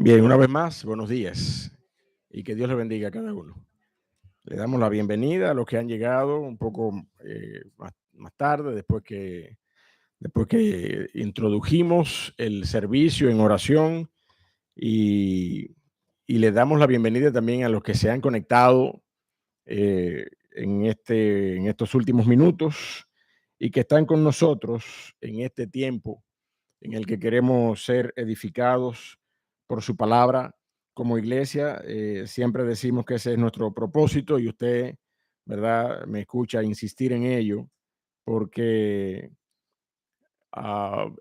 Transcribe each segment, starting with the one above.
Bien, una vez más, buenos días y que Dios le bendiga a cada uno. Le damos la bienvenida a los que han llegado un poco más tarde, después que introdujimos el servicio en oración y, y le damos la bienvenida también a los que se han conectado en estos últimos minutos y que están con nosotros en este tiempo en el que queremos ser edificados por su palabra como iglesia. Siempre decimos que ese es nuestro propósito y usted, ¿verdad? Me escucha insistir en ello porque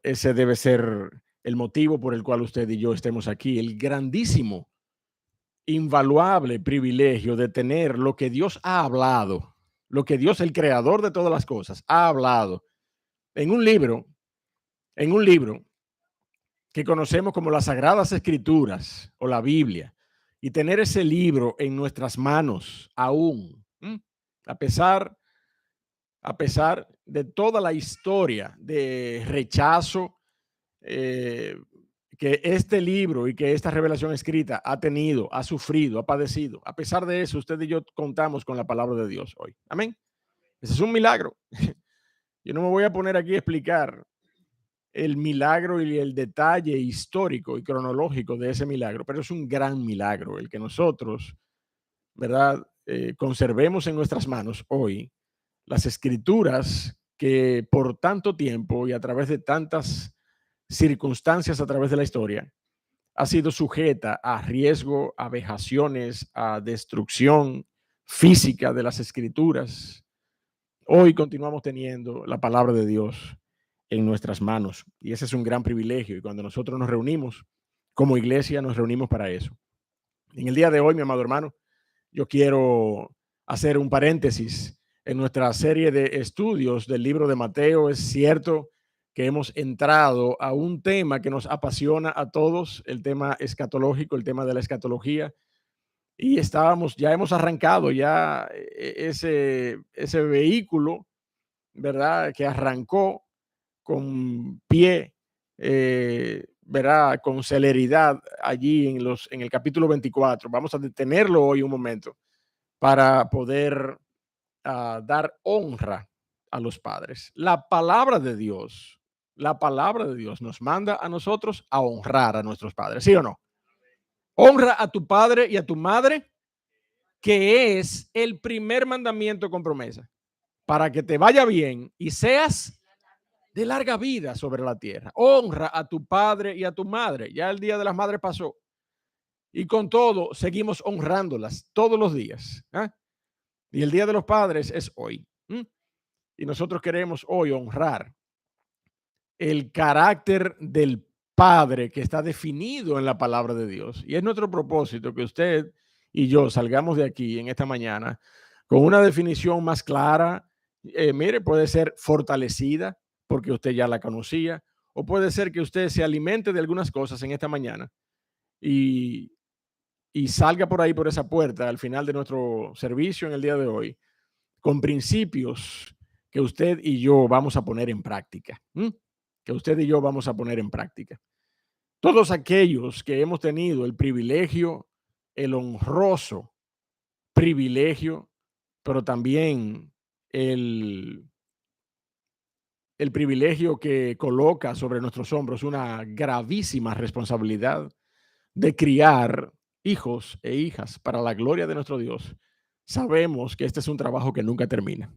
ese debe ser el motivo por el cual usted y yo estemos aquí, el grandísimo, invaluable privilegio de tener lo que Dios ha hablado, lo que Dios, el creador de todas las cosas, ha hablado en un libro que conocemos como las Sagradas Escrituras o la Biblia, y tener ese libro en nuestras manos aún, a pesar, a pesar de toda la historia de rechazo que este libro y que esta revelación escrita ha tenido, ha sufrido, ha padecido. A pesar de eso, usted y yo contamos con la palabra de Dios hoy. Amén. Ese es un milagro. Yo no me voy a poner aquí a explicar el milagro y el detalle histórico y cronológico de ese milagro, pero es un gran milagro el que nosotros, ¿verdad? Conservemos en nuestras manos hoy las escrituras que por tanto tiempo y a través de tantas circunstancias a través de la historia ha sido sujeta a riesgo, a vejaciones, a destrucción física de las escrituras. Hoy continuamos teniendo la palabra de Dios en nuestras manos y ese es un gran privilegio, y cuando nosotros nos reunimos como iglesia nos reunimos para eso. En el día de hoy, mi amado hermano, yo quiero hacer un paréntesis en nuestra serie de estudios del libro de Mateo. Es cierto que hemos entrado a un tema que nos apasiona a todos, el tema escatológico, el tema de la escatología, y ya hemos arrancado ya ese vehículo, ¿verdad? Que arrancó con pie, ¿verdad? Con celeridad allí en el capítulo 24. Vamos a detenerlo hoy un momento para poder dar honra a los padres. La palabra de Dios nos manda a nosotros a honrar a nuestros padres, ¿sí o no? Honra a tu padre y a tu madre, que es el primer mandamiento con promesa, para que te vaya bien y seas de larga vida sobre la tierra. Honra a tu padre y a tu madre. Ya el Día de las Madres pasó y con todo seguimos honrándolas todos los días. Y el Día de los Padres es hoy. Y nosotros queremos hoy honrar el carácter del Padre que está definido en la palabra de Dios. Y es nuestro propósito que usted y yo salgamos de aquí en esta mañana con una definición más clara. Mire, puede ser fortalecida porque usted ya la conocía, o puede ser que usted se alimente de algunas cosas en esta mañana y, y salga por ahí, por esa puerta, al final de nuestro servicio en el día de hoy, con principios que usted y yo vamos a poner en práctica. Que usted y yo vamos a poner en práctica. Todos aquellos que hemos tenido el privilegio, el honroso privilegio, pero también el, el privilegio que coloca sobre nuestros hombros una gravísima responsabilidad de criar hijos e hijas para la gloria de nuestro Dios. Sabemos que este es un trabajo que nunca termina.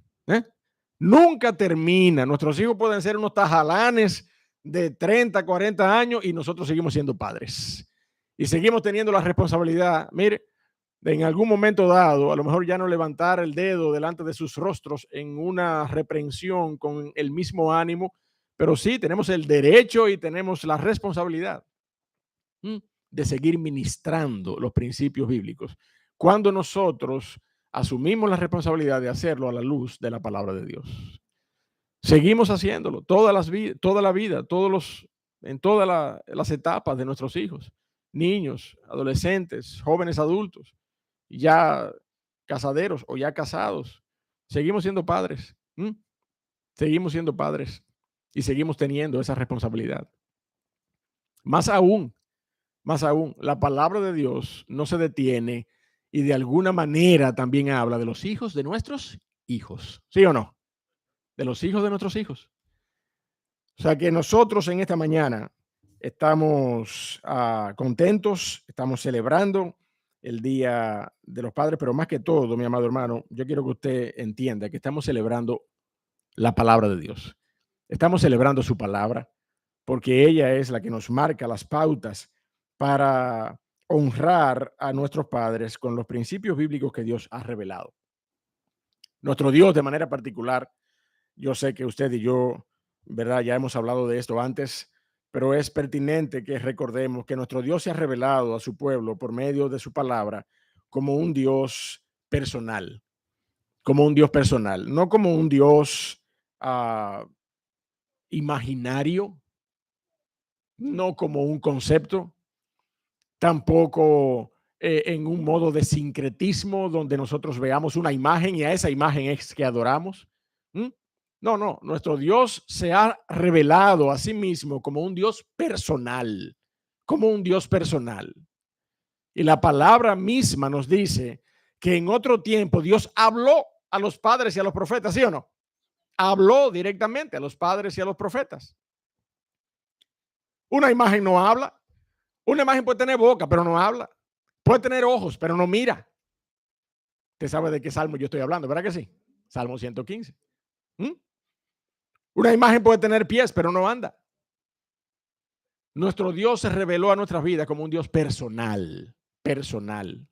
Nunca termina. Nuestros hijos pueden ser unos tajalanes de 30, 40 años y nosotros seguimos siendo padres. Y seguimos teniendo la responsabilidad, mire, de en algún momento dado, a lo mejor ya no levantar el dedo delante de sus rostros en una reprensión con el mismo ánimo, pero sí tenemos el derecho y tenemos la responsabilidad de seguir ministrando los principios bíblicos cuando nosotros asumimos la responsabilidad de hacerlo a la luz de la palabra de Dios. Seguimos haciéndolo toda la vida, en todas las etapas de nuestros hijos, niños, adolescentes, jóvenes adultos, ya casaderos o ya casados. Seguimos siendo padres. Seguimos siendo padres y seguimos teniendo esa responsabilidad. Más aún, Más aún, la palabra de Dios no se detiene y de alguna manera también habla de los hijos de nuestros hijos. ¿Sí o no? De los hijos de nuestros hijos. O sea que nosotros en esta mañana estamos contentos, estamos celebrando el Día de los Padres, pero más que todo, mi amado hermano, yo quiero que usted entienda que estamos celebrando la palabra de Dios. Estamos celebrando su palabra porque ella es la que nos marca las pautas para honrar a nuestros padres con los principios bíblicos que Dios ha revelado. Nuestro Dios de manera particular, yo sé que usted y yo, ¿verdad? Ya hemos hablado de esto antes, pero es pertinente que recordemos que nuestro Dios se ha revelado a su pueblo por medio de su palabra como un Dios personal, no como un Dios imaginario, no como un concepto, tampoco en un modo de sincretismo donde nosotros veamos una imagen y a esa imagen es que adoramos. ¿Mm? No, no, nuestro Dios se ha revelado a sí mismo como un Dios personal, como un Dios personal. Y la palabra misma nos dice que en otro tiempo Dios habló a los padres y a los profetas, ¿sí o no? Habló directamente a los padres y a los profetas. Una imagen no habla. Una imagen puede tener boca, pero no habla. Puede tener ojos, pero no mira. Usted sabe de qué salmo yo estoy hablando, ¿verdad que sí? Salmo 115. Una imagen puede tener pies, pero no anda. Nuestro Dios se reveló a nuestras vidas como un Dios personal, personal.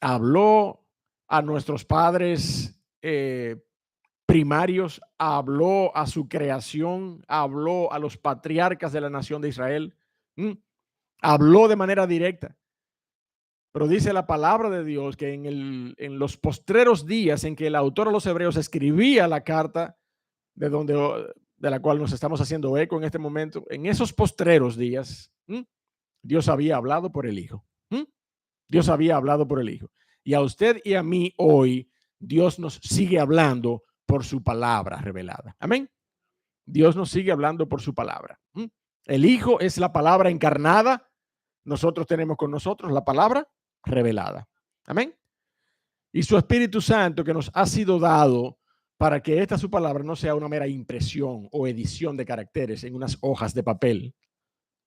Habló a nuestros padres primarios, habló a su creación, habló a los patriarcas de la nación de Israel, habló de manera directa. Pero dice la palabra de Dios que en los postreros días en que el autor a los hebreos escribía la carta de la cual nos estamos haciendo eco en este momento, en esos postreros días, Dios había hablado por el Hijo. Dios había hablado por el Hijo. Y a usted y a mí hoy, Dios nos sigue hablando por su palabra revelada. Amén. Dios nos sigue hablando por su palabra. El Hijo es la palabra encarnada. Nosotros tenemos con nosotros la palabra revelada. Amén. Y su Espíritu Santo que nos ha sido dado para que esta su palabra no sea una mera impresión o edición de caracteres en unas hojas de papel.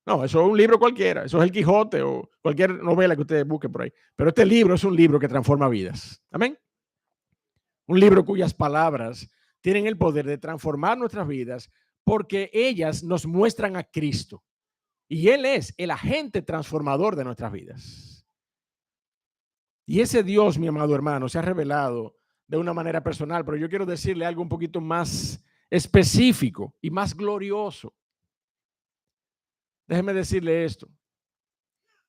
No, eso es un libro cualquiera, eso es el Quijote o cualquier novela que ustedes busquen por ahí. Pero este libro es un libro que transforma vidas. Amén. Un libro cuyas palabras tienen el poder de transformar nuestras vidas porque ellas nos muestran a Cristo. Y Él es el agente transformador de nuestras vidas. Y ese Dios, mi amado hermano, se ha revelado de una manera personal, pero yo quiero decirle algo un poquito más específico y más glorioso. Déjeme decirle esto.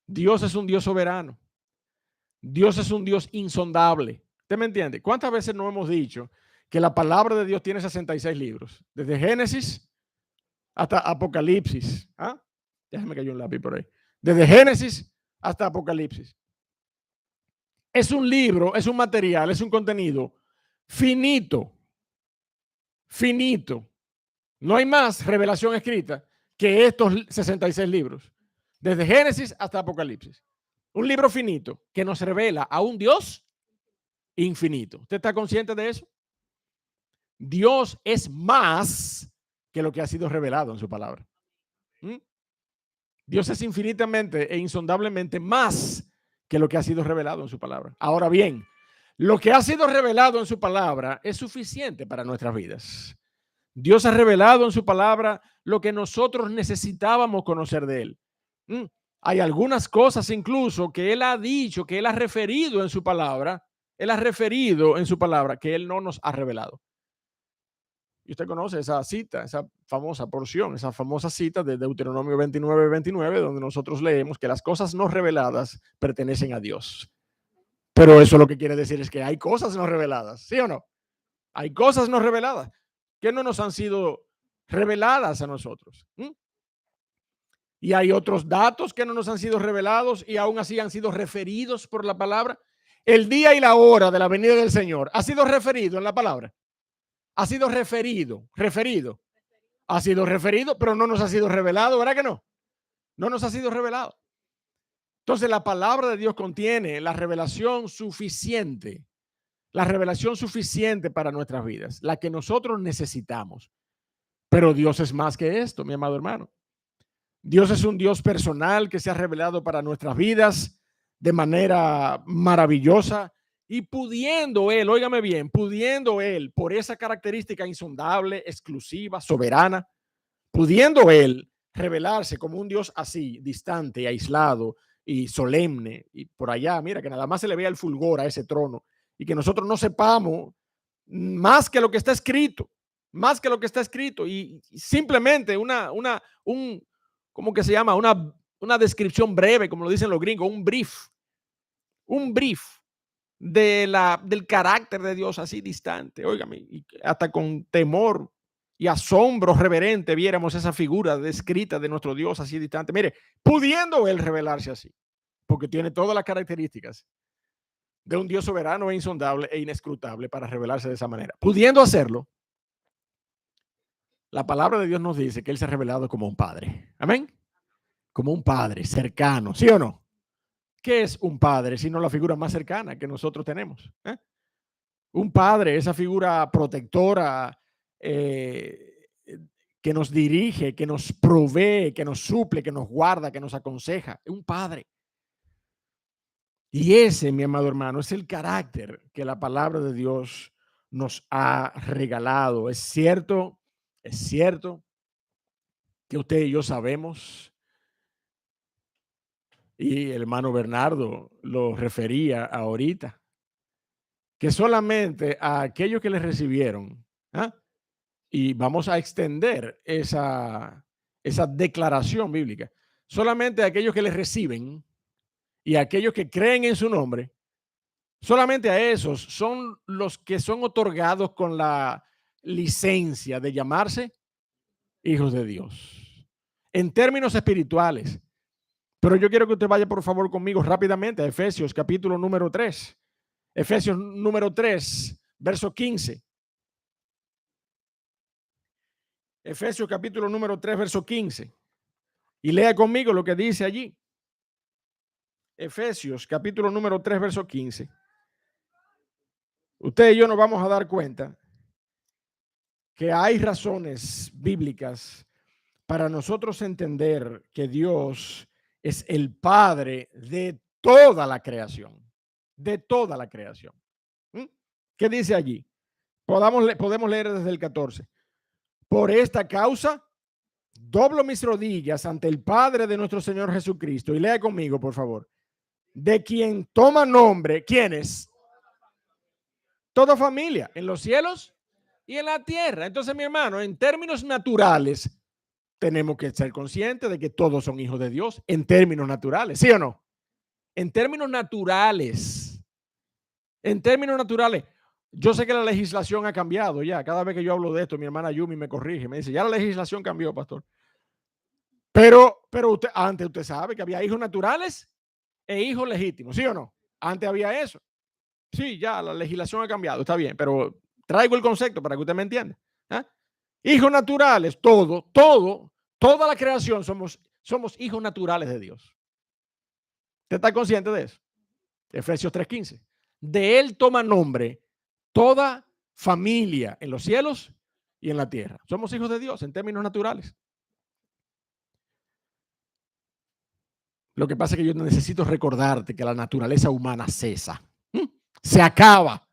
Dios es un Dios soberano. Dios es un Dios insondable. ¿Usted me entiende? ¿Cuántas veces no hemos dicho que la palabra de Dios tiene 66 libros? Desde Génesis hasta Apocalipsis. Ya se me cayó un lápiz por ahí. Desde Génesis hasta Apocalipsis. Es un libro, es un material, es un contenido finito. Finito. No hay más revelación escrita que estos 66 libros. Desde Génesis hasta Apocalipsis. Un libro finito que nos revela a un Dios infinito. ¿Usted está consciente de eso? Dios es más que lo que ha sido revelado en su palabra. Dios es infinitamente e insondablemente más que lo que ha sido revelado en su palabra. Ahora bien, lo que ha sido revelado en su palabra es suficiente para nuestras vidas. Dios ha revelado en su palabra lo que nosotros necesitábamos conocer de Él. Hay algunas cosas incluso que Él ha dicho, que Él ha referido en su palabra. Él ha referido en su palabra que Él no nos ha revelado. Y usted conoce esa cita, esa famosa porción, esa famosa cita de Deuteronomio 29, donde nosotros leemos que las cosas no reveladas pertenecen a Dios. Pero eso lo que quiere decir es que hay cosas no reveladas, ¿sí o no? Hay cosas no reveladas que no nos han sido reveladas a nosotros. Y hay otros datos que no nos han sido revelados y aún así han sido referidos por la palabra. El día y la hora de la venida del Señor ha sido referido en la palabra. Ha sido referido. Ha sido referido, pero no nos ha sido revelado, ¿verdad que no? No nos ha sido revelado. Entonces la palabra de Dios contiene la revelación suficiente para nuestras vidas, la que nosotros necesitamos. Pero Dios es más que esto, mi amado hermano. Dios es un Dios personal que se ha revelado para nuestras vidas de manera maravillosa y pudiendo Él, óigame bien, pudiendo Él, por esa característica insondable, exclusiva, soberana, pudiendo Él revelarse como un Dios así, distante, aislado y solemne, y por allá, mira, que nada más se le vea el fulgor a ese trono y que nosotros no sepamos más que lo que está escrito, más que lo que está escrito, y simplemente ¿cómo que se llama? Una descripción breve, como lo dicen los gringos, un brief del carácter de Dios así distante, óigame, y hasta con temor y asombro reverente viéramos esa figura descrita de nuestro Dios así distante. Mire, pudiendo Él revelarse así, porque tiene todas las características de un Dios soberano e insondable e inescrutable para revelarse de esa manera. Pudiendo hacerlo, la palabra de Dios nos dice que Él se ha revelado como un padre. Amén. Como un padre cercano, ¿sí o no? ¿Qué es un padre sino la figura más cercana que nosotros tenemos? Un padre, esa figura protectora, que nos dirige, que nos provee, que nos suple, que nos guarda, que nos aconseja. Un padre. Y ese, mi amado hermano, es el carácter que la palabra de Dios nos ha regalado. Es cierto que usted y yo sabemos, y el hermano Bernardo lo refería ahorita, que solamente a aquellos que le recibieron, ¿ah? Y vamos a extender esa declaración bíblica, solamente a aquellos que le reciben y a aquellos que creen en su nombre, solamente a esos son los que son otorgados con la licencia de llamarse hijos de Dios. En términos espirituales. Pero yo quiero que usted vaya por favor conmigo rápidamente a Efesios capítulo número 3. Efesios número 3, verso 15. Efesios capítulo número 3, verso 15. Y lea conmigo lo que dice allí. Efesios capítulo número 3, verso 15. Usted y yo nos vamos a dar cuenta que hay razones bíblicas para nosotros entender que Dios es el Padre de toda la creación. De toda la creación. ¿Qué dice allí? Podemos leer desde el 14. Por esta causa, doblo mis rodillas ante el Padre de nuestro Señor Jesucristo. Y lea conmigo, por favor. De quien toma nombre, ¿quién es? Toda familia, en los cielos y en la tierra. Entonces, mi hermano, en términos naturales, tenemos que ser conscientes de que todos son hijos de Dios, en términos naturales, ¿sí o no? En términos naturales. En términos naturales. Yo sé que la legislación ha cambiado ya. Cada vez que yo hablo de esto, mi hermana Yumi me corrige, me dice, ya la legislación cambió, pastor. Pero antes usted sabe que había hijos naturales e hijos legítimos, ¿sí o no? Antes había eso. Sí, ya la legislación ha cambiado, está bien, pero traigo el concepto para que usted me entienda. Hijos naturales, toda la creación somos hijos naturales de Dios. ¿Usted está consciente de eso? Efesios 3:15. De él toma nombre toda familia en los cielos y en la tierra. Somos hijos de Dios en términos naturales. Lo que pasa es que yo necesito recordarte que la naturaleza humana cesa. Se acaba.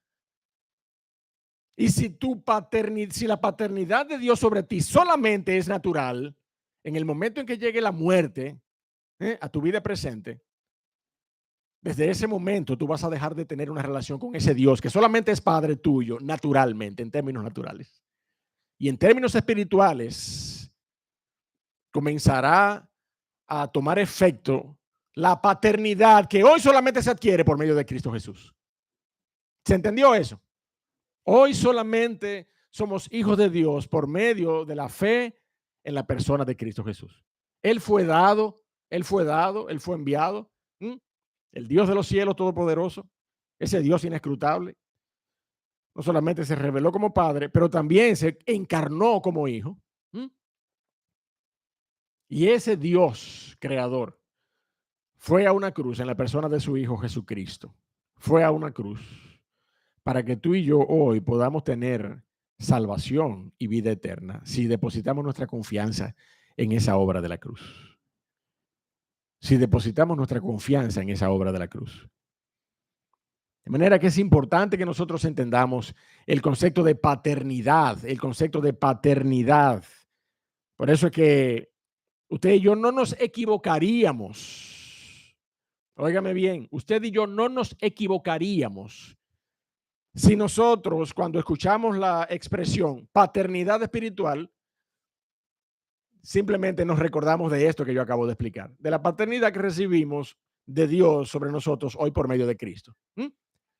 Y si la paternidad de Dios sobre ti solamente es natural, en el momento en que llegue la muerte a tu vida presente, desde ese momento tú vas a dejar de tener una relación con ese Dios que solamente es padre tuyo naturalmente, en términos naturales. Y en términos espirituales, comenzará a tomar efecto la paternidad que hoy solamente se adquiere por medio de Cristo Jesús. ¿Se entendió eso? Hoy solamente somos hijos de Dios por medio de la fe en la persona de Cristo Jesús. Él fue dado, Él fue enviado. El Dios de los cielos todopoderoso, ese Dios inescrutable, no solamente se reveló como padre, pero también se encarnó como hijo. Y ese Dios creador fue a una cruz en la persona de su Hijo Jesucristo. Fue a una cruz para que tú y yo hoy podamos tener salvación y vida eterna si depositamos nuestra confianza en esa obra de la cruz. Si depositamos nuestra confianza en esa obra de la cruz. De manera que es importante que nosotros entendamos el concepto de paternidad, el concepto de paternidad. Por eso es que usted y yo no nos equivocaríamos. Óigame bien, usted y yo no nos equivocaríamos si nosotros, cuando escuchamos la expresión paternidad espiritual, simplemente nos recordamos de esto que yo acabo de explicar, de la paternidad que recibimos de Dios sobre nosotros hoy por medio de Cristo.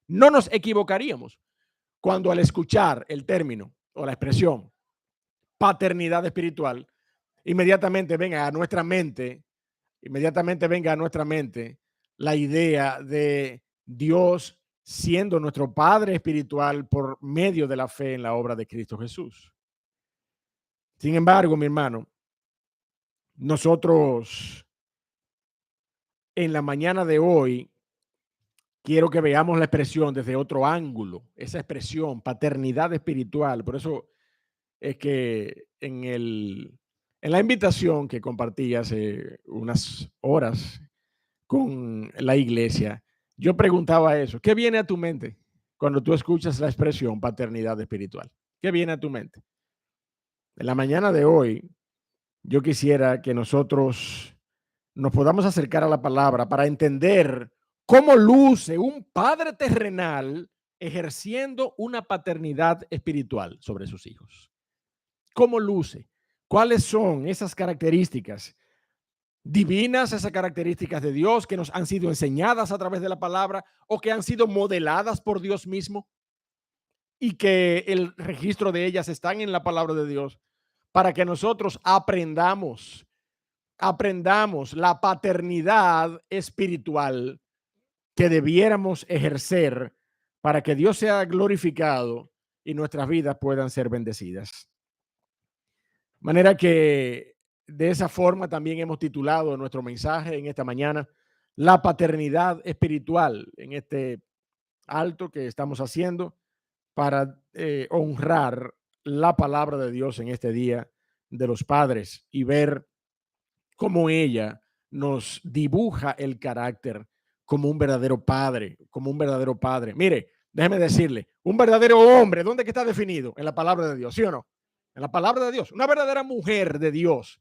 No nos equivocaríamos cuando al escuchar el término o la expresión paternidad espiritual, inmediatamente venga a nuestra mente la idea de Dios siendo nuestro Padre espiritual por medio de la fe en la obra de Cristo Jesús. Sin embargo, mi hermano, nosotros en la mañana de hoy quiero que veamos la expresión desde otro ángulo, esa expresión paternidad espiritual. Por eso es que en la invitación que compartí hace unas horas con la iglesia, yo preguntaba eso, ¿qué viene a tu mente cuando tú escuchas la expresión paternidad espiritual? ¿Qué viene a tu mente? En la mañana de hoy, yo quisiera que nosotros nos podamos acercar a la palabra para entender cómo luce un padre terrenal ejerciendo una paternidad espiritual sobre sus hijos. ¿Cómo luce? ¿Cuáles son esas características divinas, esas características de Dios que nos han sido enseñadas a través de la palabra o que han sido modeladas por Dios mismo y que el registro de ellas están en la palabra de Dios para que nosotros aprendamos la paternidad espiritual que debiéramos ejercer para que Dios sea glorificado y nuestras vidas puedan ser bendecidas? De manera que de esa forma también hemos titulado nuestro mensaje en esta mañana, la paternidad espiritual, en este alto que estamos haciendo para honrar la palabra de Dios en este día de los padres y ver cómo ella nos dibuja el carácter como un verdadero padre, como un verdadero padre. Mire, déjeme decirle, un verdadero hombre, ¿dónde que está definido? En la palabra de Dios, ¿sí o no? En la palabra de Dios. Una verdadera mujer de Dios,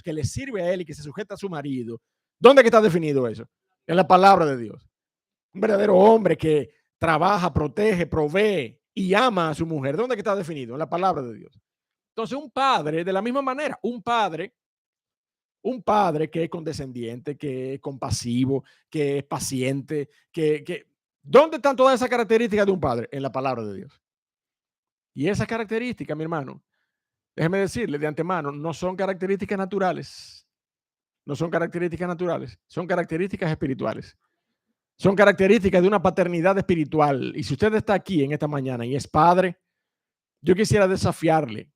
que le sirve a él y que se sujeta a su marido. ¿Dónde que está definido eso? En la palabra de Dios. Un verdadero hombre que trabaja, protege, provee y ama a su mujer. ¿Dónde que está definido? En la palabra de Dios. Entonces, un padre, de la misma manera, un padre que es condescendiente, que es compasivo, que es paciente, ¿dónde están todas esas características de un padre? En la palabra de Dios. Y esas características, mi hermano, déjeme decirle de antemano, no son características naturales. No son características naturales, son características espirituales. Son características de una paternidad espiritual. Y si usted está aquí en esta mañana y es padre, yo quisiera desafiarle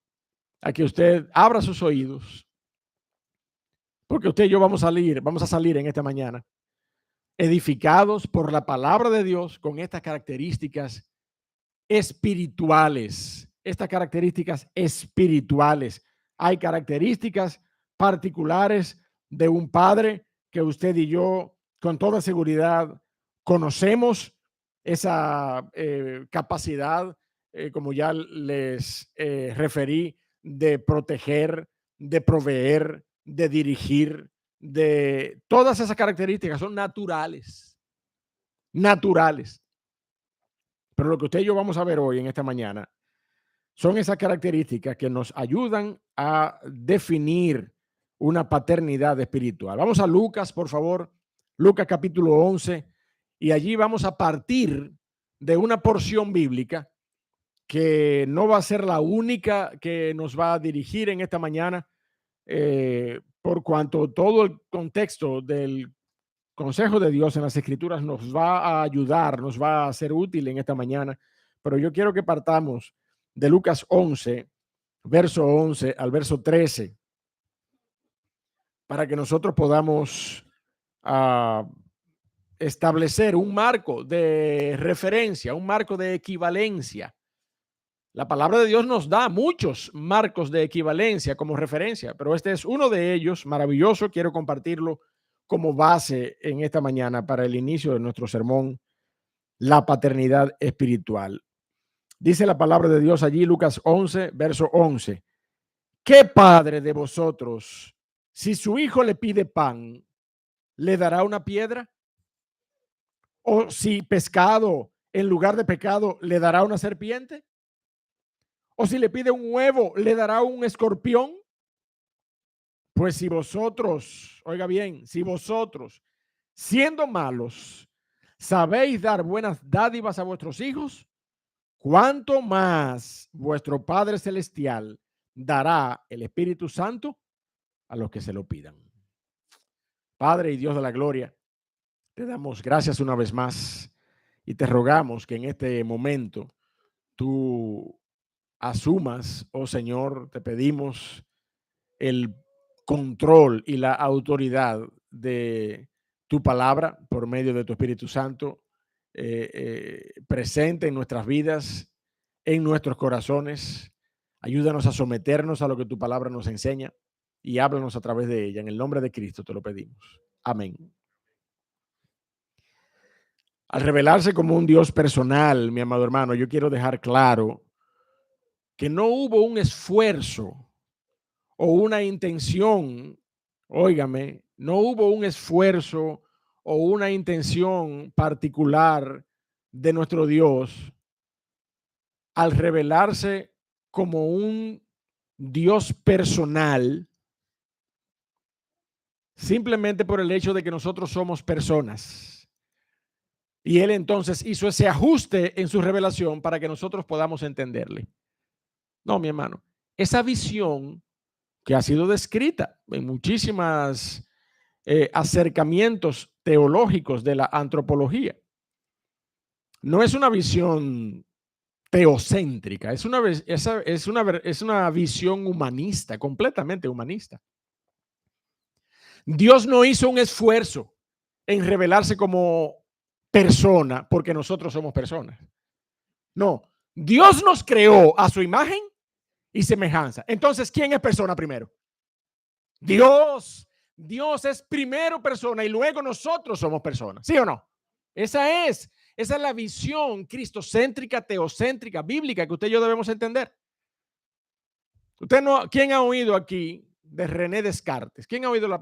a que usted abra sus oídos, porque usted y yo vamos a salir en esta mañana edificados por la palabra de Dios con estas características espirituales. Estas características espirituales. Hay características particulares de un padre que usted y yo con toda seguridad conocemos esa capacidad, como ya les referí, de proteger, de proveer, de dirigir, de todas esas características son naturales, naturales. Pero lo que usted y yo vamos a ver hoy en esta mañana son esas características que nos ayudan a definir una paternidad espiritual. Vamos a Lucas, por favor, Lucas capítulo 11, y allí vamos a partir de una porción bíblica que no va a ser la única que nos va a dirigir en esta mañana, por cuanto todo el contexto del consejo de Dios en las Escrituras nos va a ayudar, nos va a ser útil en esta mañana, pero yo quiero que partamos de Lucas 11, verso 11 al verso 13. para que nosotros podamos establecer un marco de referencia, un marco de equivalencia. La palabra de Dios nos da muchos marcos de equivalencia como referencia, pero este es uno de ellos, maravilloso. Quiero compartirlo como base en esta mañana para el inicio de nuestro sermón, la paternidad espiritual. Dice la palabra de Dios allí, Lucas 11, verso 11. ¿Qué padre de vosotros, si su hijo le pide pan, le dará una piedra? ¿O si pescado en lugar de pecado, le dará una serpiente? ¿O si le pide un huevo, le dará un escorpión? Pues si vosotros, oiga bien, si vosotros, siendo malos, sabéis dar buenas dádivas a vuestros hijos, ¿cuánto más vuestro Padre Celestial dará el Espíritu Santo a los que se lo pidan? Padre y Dios de la gloria, te damos gracias una vez más y te rogamos que en este momento tú asumas, oh Señor, te pedimos el control y la autoridad de tu palabra por medio de tu Espíritu Santo presente en nuestras vidas, en nuestros corazones. Ayúdanos a someternos a lo que tu palabra nos enseña y háblanos a través de ella. En el nombre de Cristo te lo pedimos. Amén. Al revelarse como un Dios personal, mi amado hermano, yo quiero dejar claro que no hubo un esfuerzo o una intención, óigame, no hubo un esfuerzo o una intención particular de nuestro Dios al revelarse como un Dios personal, simplemente por el hecho de que nosotros somos personas. Y Él entonces hizo ese ajuste en su revelación para que nosotros podamos entenderle. No, mi hermano, esa visión que ha sido descrita en muchísimas acercamientos teológicos de la antropología. No es una visión teocéntrica, es una visión humanista, completamente humanista. Dios no hizo un esfuerzo en revelarse como persona porque nosotros somos personas. No, Dios nos creó a su imagen y semejanza. Entonces, ¿quién es persona primero? Dios. Dios es primero persona y luego nosotros somos personas. ¿Sí o no? Esa es la visión cristocéntrica, teocéntrica, bíblica que usted y yo debemos entender. Usted no, ¿quién ha oído aquí de René Descartes? ¿Quién ha oído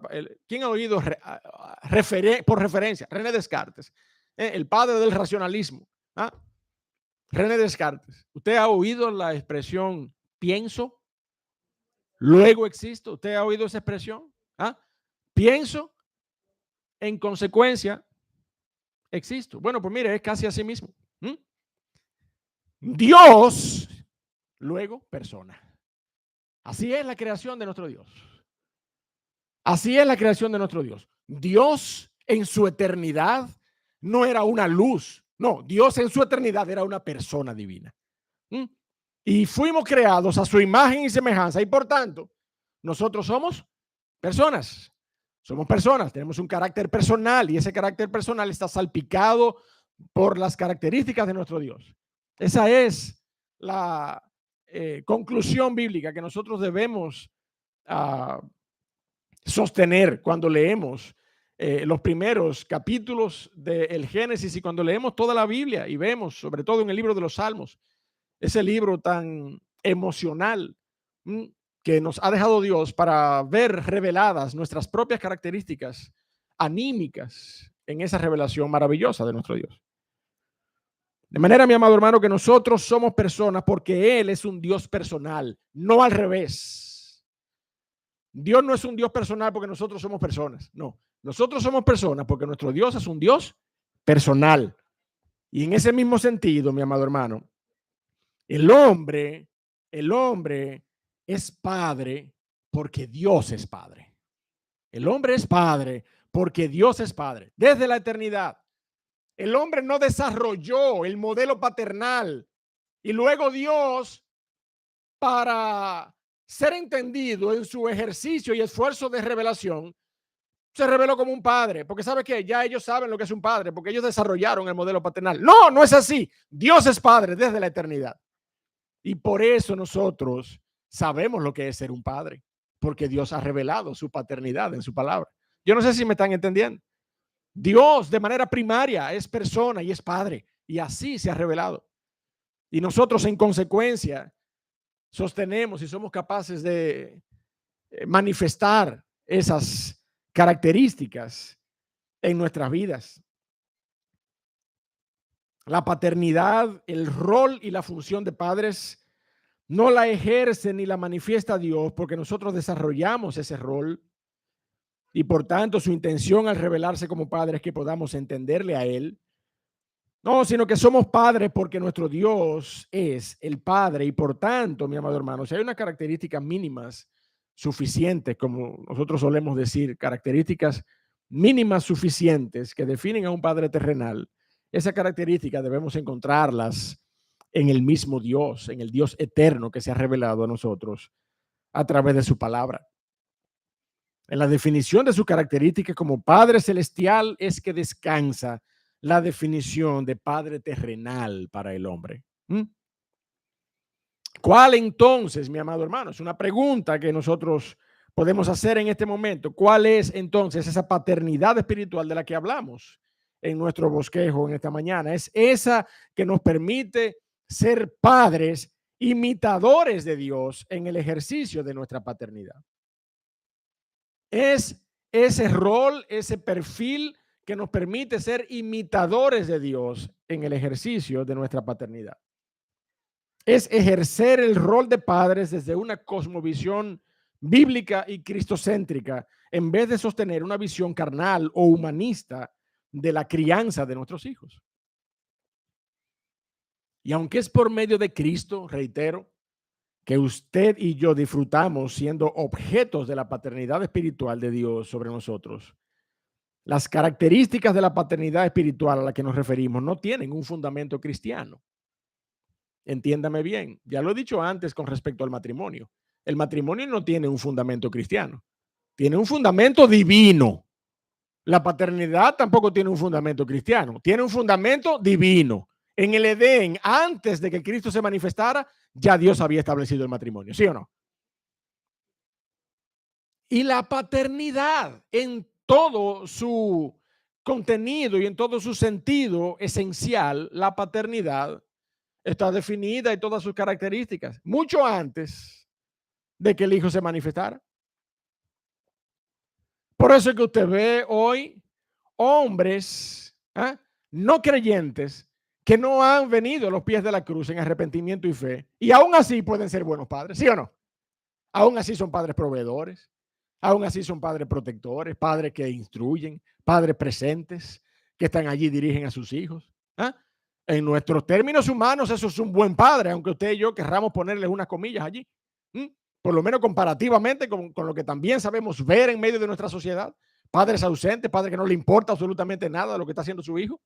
por referencia? René Descartes, el padre del racionalismo. ¿Ah? René Descartes. ¿Usted ha oído la expresión pienso, luego existo? ¿Usted ha oído esa expresión? ¿Ah? Pienso, en consecuencia, existo. Bueno, pues mire, es casi así mismo. Dios, luego persona. Así es la creación de nuestro Dios. Así es la creación de nuestro Dios. Dios en su eternidad no era una luz. No, Dios en su eternidad era una persona divina. Y fuimos creados a su imagen y semejanza. Y por tanto, nosotros somos personas. Somos personas, tenemos un carácter personal y ese carácter personal está salpicado por las características de nuestro Dios. Esa es la conclusión bíblica que nosotros debemos sostener cuando leemos los primeros capítulos del Génesis y cuando leemos toda la Biblia y vemos, sobre todo en el libro de los Salmos, ese libro tan emocional que nos ha dejado Dios para ver reveladas nuestras propias características anímicas en esa revelación maravillosa de nuestro Dios. De manera, mi amado hermano, que nosotros somos personas porque Él es un Dios personal, no al revés. Dios no es un Dios personal porque nosotros somos personas, no. Nosotros somos personas porque nuestro Dios es un Dios personal. Y en ese mismo sentido, mi amado hermano, el hombre es padre porque Dios es padre. El hombre es padre porque Dios es padre. Desde la eternidad, el hombre no desarrolló el modelo paternal y luego Dios, para ser entendido en su ejercicio y esfuerzo de revelación, se reveló como un padre, porque ¿sabe qué? Ya ellos saben lo que es un padre, porque ellos desarrollaron el modelo paternal. No, no es así. Dios es padre desde la eternidad. Y por eso nosotros sabemos lo que es ser un padre, porque Dios ha revelado su paternidad en su palabra. Yo no sé si me están entendiendo. Dios de manera primaria es persona y es padre, y así se ha revelado. Y nosotros en consecuencia sostenemos y somos capaces de manifestar esas características en nuestras vidas. La paternidad, el rol y la función de padres no la ejerce ni la manifiesta Dios porque nosotros desarrollamos ese rol y por tanto su intención al revelarse como padre es que podamos entenderle a Él. No, sino que somos padres porque nuestro Dios es el Padre y por tanto, mi amado hermano, si hay unas características mínimas suficientes, como nosotros solemos decir, características mínimas suficientes que definen a un Padre terrenal, esas características debemos encontrarlas en el mismo Dios, en el Dios eterno que se ha revelado a nosotros a través de su palabra. En la definición de su característica como Padre celestial es que descansa la definición de Padre terrenal para el hombre. ¿Cuál entonces, mi amado hermano? Es una pregunta que nosotros podemos hacer en este momento. ¿Cuál es entonces esa paternidad espiritual de la que hablamos en nuestro bosquejo en esta mañana? Es esa que nos permite ser padres imitadores de Dios en el ejercicio de nuestra paternidad. Es ese rol, ese perfil que nos permite ser imitadores de Dios en el ejercicio de nuestra paternidad. Es ejercer el rol de padres desde una cosmovisión bíblica y cristocéntrica, en vez de sostener una visión carnal o humanista de la crianza de nuestros hijos. Y aunque es por medio de Cristo, reitero, que usted y yo disfrutamos siendo objetos de la paternidad espiritual de Dios sobre nosotros, las características de la paternidad espiritual a la que nos referimos no tienen un fundamento cristiano. Entiéndame bien, ya lo he dicho antes con respecto al matrimonio. El matrimonio no tiene un fundamento cristiano, tiene un fundamento divino. La paternidad tampoco tiene un fundamento cristiano, tiene un fundamento divino. En el Edén, antes de que Cristo se manifestara, ya Dios había establecido el matrimonio, ¿sí o no? Y la paternidad en todo su contenido y en todo su sentido esencial, la paternidad está definida en todas sus características, mucho antes de que el Hijo se manifestara. Por eso es que usted ve hoy hombres no creyentes que no han venido a los pies de la cruz en arrepentimiento y fe, y aún así pueden ser buenos padres, ¿sí o no? Aún así son padres proveedores, aún así son padres protectores, padres que instruyen, padres presentes, que están allí y dirigen a sus hijos. En nuestros términos humanos, eso es un buen padre, aunque usted y yo querramos ponerles unas comillas allí. Por lo menos comparativamente con lo que también sabemos ver en medio de nuestra sociedad. Padres ausentes, padres que no le importa absolutamente nada de lo que está haciendo su hijo.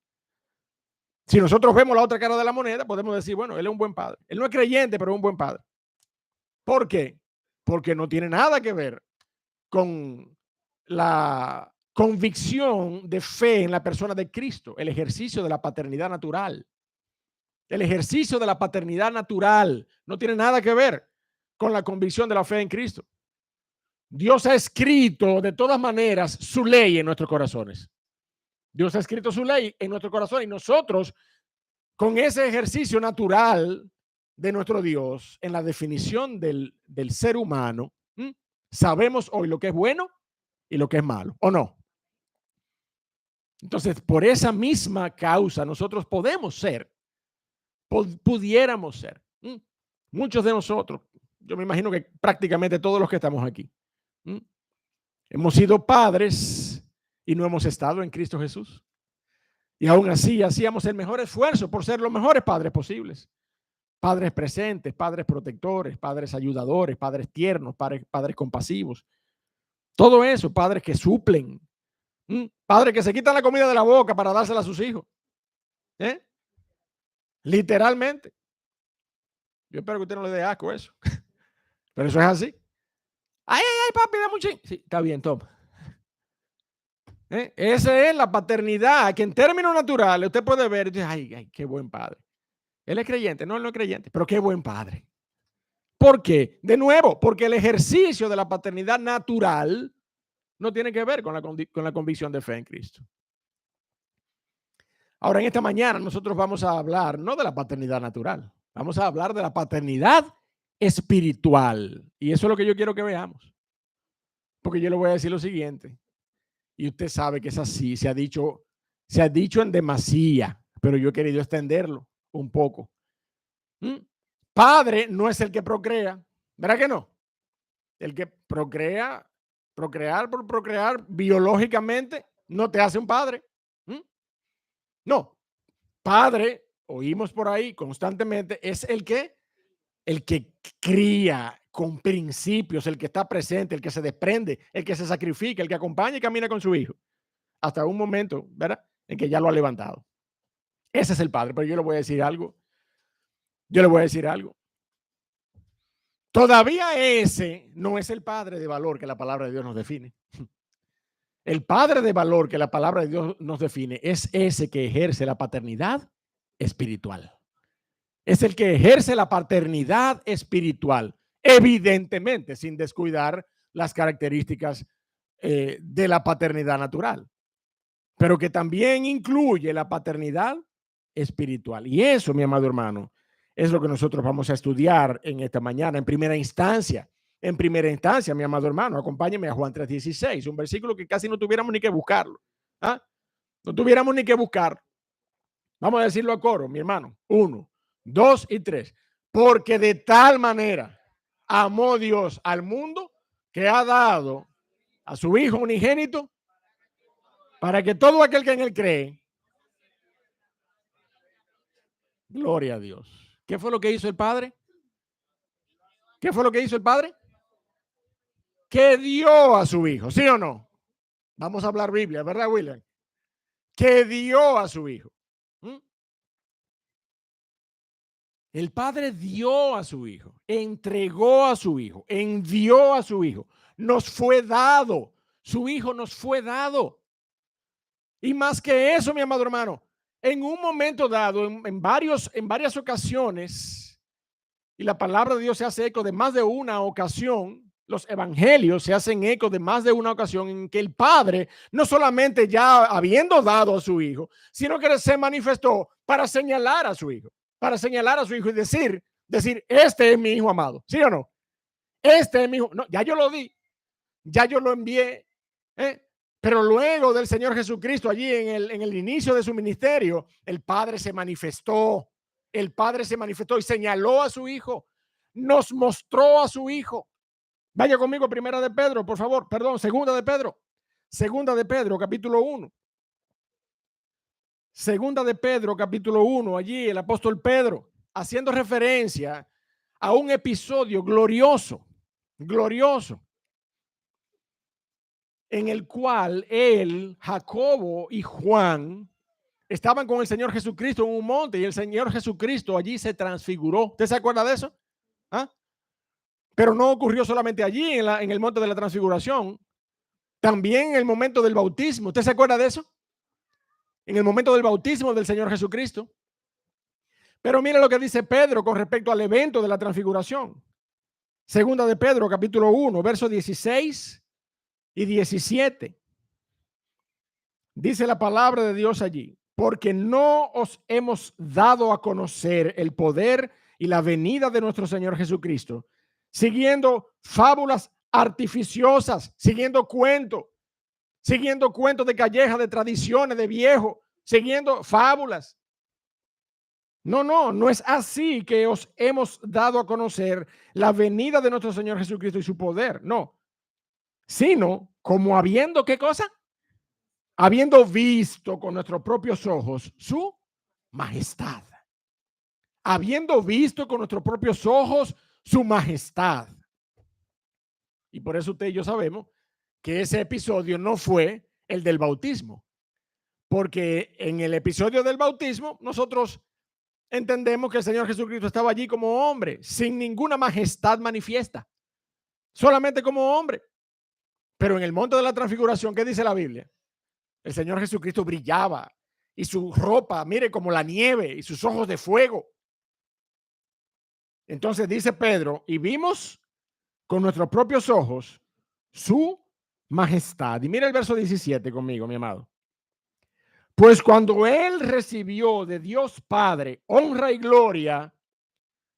Si nosotros vemos la otra cara de la moneda, podemos decir, bueno, él es un buen padre. Él no es creyente, pero es un buen padre. ¿Por qué? Porque no tiene nada que ver con la convicción de fe en la persona de Cristo, el ejercicio de la paternidad natural. El ejercicio de la paternidad natural no tiene nada que ver con la convicción de la fe en Cristo. Dios ha escrito de todas maneras su ley en nuestros corazones. Dios ha escrito su ley en nuestro corazón y nosotros con ese ejercicio natural de nuestro Dios en la definición del ser humano, sabemos hoy lo que es bueno y lo que es malo, ¿o no? Entonces, por esa misma causa, nosotros podemos ser, pudiéramos ser, muchos de nosotros, yo me imagino que prácticamente todos los que estamos aquí, hemos sido padres y no hemos estado en Cristo Jesús. Y aún así hacíamos el mejor esfuerzo por ser los mejores padres posibles. Padres presentes, padres protectores, padres ayudadores, padres tiernos, padres compasivos. Todo eso, padres que suplen. Padres que se quitan la comida de la boca para dársela a sus hijos. Literalmente. Yo espero que usted no le dé asco eso. Pero eso es así. Ay, ay, ay, papi, dame un ching. Sí, está bien, toma. Esa es la paternidad, que en términos naturales usted puede ver y dice, ay, ay, qué buen padre. Él es creyente, no, él no es creyente, pero qué buen padre. ¿Por qué? De nuevo, porque el ejercicio de la paternidad natural no tiene que ver con la convicción de fe en Cristo. Ahora, en esta mañana nosotros vamos a hablar no de la paternidad natural, vamos a hablar de la paternidad espiritual. Y eso es lo que yo quiero que veamos. Porque yo le voy a decir lo siguiente, y usted sabe que es así, se ha dicho en demasía, pero yo he querido extenderlo un poco. Padre no es el que procrea, ¿verdad que no? El que procrear por procrear biológicamente no te hace un padre. No, padre, oímos por ahí constantemente, es el que cría con principios, el que está presente, el que se desprende, el que se sacrifica, el que acompaña y camina con su hijo, hasta un momento, ¿verdad?, en que ya lo ha levantado. Ese es el padre, pero yo le voy a decir algo. Todavía ese no es el padre de valor que la palabra de Dios nos define. El padre de valor que la palabra de Dios nos define es ese que ejerce la paternidad espiritual. Es el que ejerce la paternidad espiritual, evidentemente sin descuidar las características de la paternidad natural, pero que también incluye la paternidad espiritual. Y eso, mi amado hermano, es lo que nosotros vamos a estudiar en esta mañana, en primera instancia. En primera instancia, mi amado hermano, acompáñeme a Juan 3:16, un versículo que casi no tuviéramos ni que buscarlo. ¿Ah? No tuviéramos ni que buscarlo. Vamos a decirlo a coro, mi hermano. 1, 2 y 3. Porque de tal manera amó Dios al mundo que ha dado a su Hijo unigénito para que todo aquel que en él cree, gloria a Dios. ¿Qué fue lo que hizo el Padre? ¿Qué fue lo que hizo el Padre? Que dio a su Hijo, ¿sí o no? Vamos a hablar Biblia, ¿verdad, William? Que dio a su Hijo. El Padre dio a su Hijo, entregó a su Hijo, envió a su Hijo, nos fue dado, su Hijo nos fue dado. Y más que eso, mi amado hermano, en un momento dado, en varias ocasiones, y la palabra de Dios se hace eco de más de una ocasión, los evangelios se hacen eco de más de una ocasión en que el Padre, no solamente ya habiendo dado a su Hijo, sino que se manifestó para señalar a su Hijo. Para señalar a su Hijo y decir, este es mi Hijo amado, ¿sí o no? Este es mi Hijo, no, ya yo lo di, ya yo lo envié, pero luego del Señor Jesucristo allí en el inicio de su ministerio, el Padre se manifestó y señaló a su Hijo, nos mostró a su Hijo. Vaya conmigo, primera de Pedro, por favor, perdón, segunda de Pedro, capítulo 1. Segunda de Pedro, capítulo 1, allí el apóstol Pedro, haciendo referencia a un episodio glorioso, en el cual él, Jacobo y Juan estaban con el Señor Jesucristo en un monte y el Señor Jesucristo allí se transfiguró. ¿Usted se acuerda de eso? ¿Ah? Pero no ocurrió solamente allí en el monte de la transfiguración, también en el momento del bautismo. ¿Usted se acuerda de eso? En el momento del bautismo del Señor Jesucristo. Pero mire lo que dice Pedro con respecto al evento de la transfiguración. Segunda de Pedro, capítulo 1, versos 16 y 17. Dice la palabra de Dios allí, porque no os hemos dado a conocer el poder y la venida de nuestro Señor Jesucristo, siguiendo fábulas artificiosas, siguiendo cuentos de calleja, de tradiciones, de viejo, siguiendo fábulas. No es así que os hemos dado a conocer la venida de nuestro Señor Jesucristo y su poder, no, sino como habiendo, ¿qué cosa? Habiendo visto con nuestros propios ojos su majestad. Habiendo visto con nuestros propios ojos su majestad. Y por eso usted y yo sabemos que ese episodio no fue el del bautismo. Porque en el episodio del bautismo nosotros entendemos que el Señor Jesucristo estaba allí como hombre, sin ninguna majestad manifiesta. solamente como hombre. Pero en el monte de la transfiguración, ¿qué dice la Biblia? El Señor Jesucristo brillaba y su ropa, mire, como la nieve y sus ojos de fuego. Entonces dice Pedro, y vimos con nuestros propios ojos su majestad. Y mira el verso 17 conmigo, mi amado. Pues cuando él recibió de Dios Padre honra y gloria,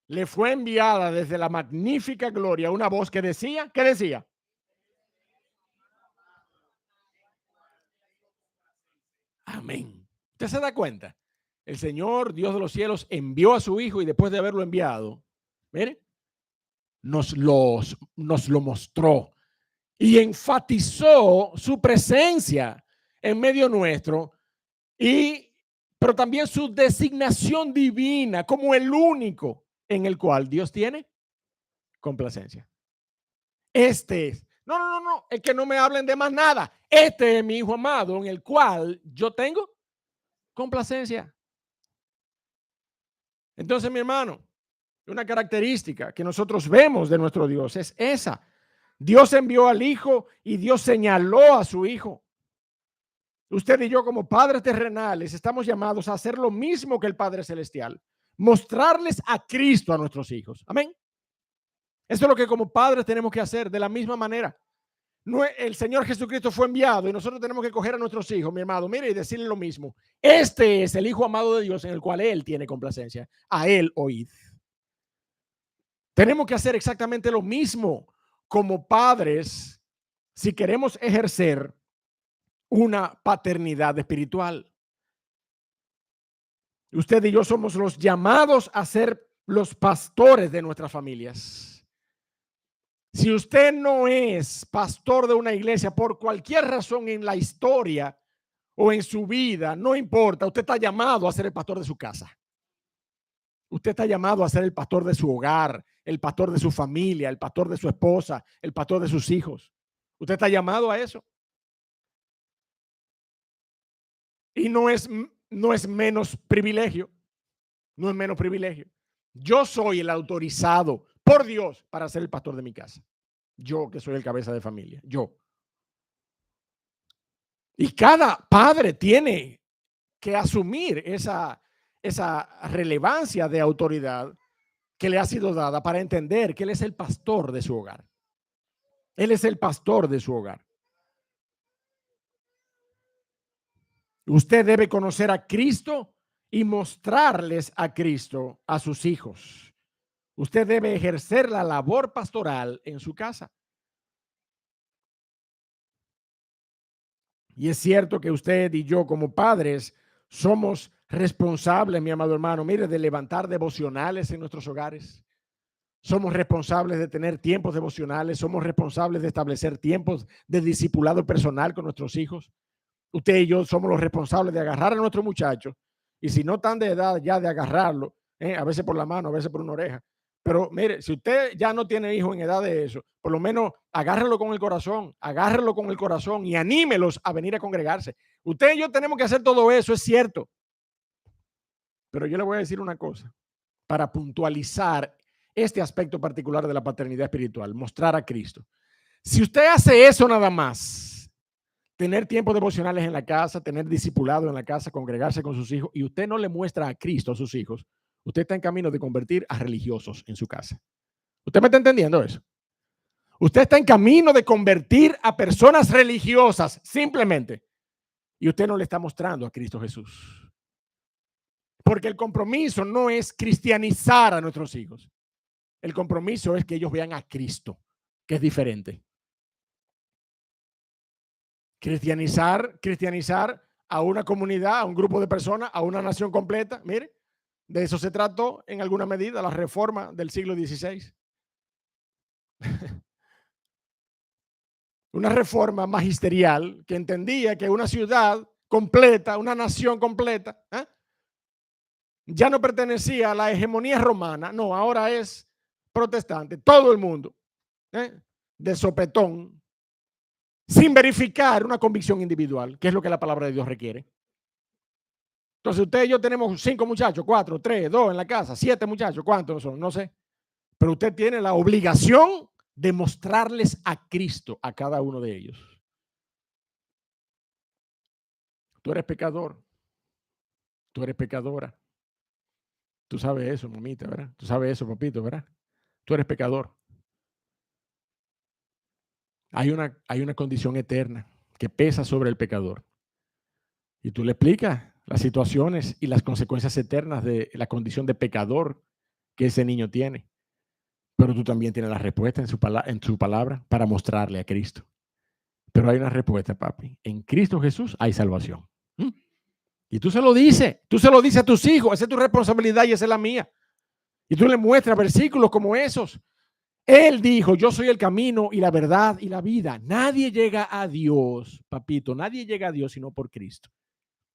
le fue enviada desde la magnífica gloria una voz que decía, ¿qué decía? Amén. ¿Usted se da cuenta? El Señor, Dios de los cielos, envió a su Hijo y después de haberlo enviado, mire, nos lo mostró y enfatizó su presencia en medio nuestro y pero también su designación divina como el único en el cual Dios tiene complacencia. Este es, no, es que no me hablen de más nada. Este es mi Hijo amado en el cual yo tengo complacencia. Entonces, mi hermano, una característica que nosotros vemos de nuestro Dios es esa. Dios envió al Hijo y Dios señaló a su Hijo. Usted y yo como padres terrenales estamos llamados a hacer lo mismo que el Padre Celestial. Mostrarles a Cristo a nuestros hijos. Amén. Eso es lo que como padres tenemos que hacer de la misma manera. No, el Señor Jesucristo fue enviado y nosotros tenemos que coger a nuestros hijos, mi hermano, mire, y decirle lo mismo. Este es el Hijo amado de Dios en el cual Él tiene complacencia. A Él oíd. Tenemos que hacer exactamente lo mismo como padres si queremos ejercer una paternidad espiritual. Usted y yo somos los llamados a ser los pastores de nuestras familias. Si usted no es pastor de una iglesia por cualquier razón en la historia o en su vida, no importa, usted está llamado a ser el pastor de su casa. Usted está llamado a ser el pastor de su hogar, el pastor de su familia, el pastor de su esposa, el pastor de sus hijos. Usted está llamado a eso. Y no es menos privilegio. No es menos privilegio. Yo soy el autorizado por Dios para ser el pastor de mi casa. Yo que soy el cabeza de familia. Yo. Y cada padre tiene que asumir esa relevancia de autoridad que le ha sido dada para entender que él es el pastor de su hogar. Él es el pastor de su hogar. Usted debe conocer a Cristo y mostrarles a Cristo a sus hijos. Usted debe ejercer la labor pastoral en su casa. Y es cierto que usted y yo como padres somos responsables, mi amado hermano, mire, de levantar devocionales en nuestros hogares. Somos responsables de tener tiempos devocionales, somos responsables de establecer tiempos de discipulado personal con nuestros hijos. Usted y yo somos los responsables de agarrar a nuestros muchachos y si no están de edad ya de agarrarlo, a veces por la mano, a veces por una oreja. Pero mire, si usted ya no tiene hijos en edad de eso, por lo menos agárrelo con el corazón y anímelos a venir a congregarse. Usted y yo tenemos que hacer todo eso, es cierto. Pero yo le voy a decir una cosa, para puntualizar este aspecto particular de la paternidad espiritual, mostrar a Cristo. Si usted hace eso nada más, tener tiempos devocionales en la casa, tener discipulado en la casa, congregarse con sus hijos, y usted no le muestra a Cristo a sus hijos, usted está en camino de convertir a religiosos en su casa. ¿Usted me está entendiendo eso? Usted está en camino de convertir a personas religiosas simplemente, y usted no le está mostrando a Cristo Jesús. Porque el compromiso no es cristianizar a nuestros hijos. El compromiso es que ellos vean a Cristo, que es diferente. Cristianizar a una comunidad, a un grupo de personas, a una nación completa. Mire, de eso se trató en alguna medida la reforma del siglo XVI. Una reforma magisterial que entendía que una ciudad completa, una nación completa, ya no pertenecía a la hegemonía romana, no, ahora es protestante, todo el mundo, de sopetón, sin verificar una convicción individual, que es lo que la palabra de Dios requiere. Entonces usted y yo tenemos 5 muchachos, 4, 3, 2 en la casa, 7 muchachos, ¿cuántos son? No sé. Pero usted tiene la obligación demostrarles a Cristo a cada uno de ellos. Tú eres pecador, tú eres pecadora. Tú sabes eso, mamita, ¿verdad? Tú sabes eso, papito, ¿verdad? Tú eres pecador. Hay una condición eterna que pesa sobre el pecador. Y tú le explicas las situaciones y las consecuencias eternas de la condición de pecador que ese niño tiene. Pero tú también tienes la respuesta en su palabra para mostrarle a Cristo. Pero hay una respuesta, papi. En Cristo Jesús hay salvación. Y tú se lo dices a tus hijos. Esa es tu responsabilidad y esa es la mía. Y tú le muestras versículos como esos. Él dijo, yo soy el camino y la verdad y la vida. Nadie llega a Dios, papito. Nadie llega a Dios sino por Cristo.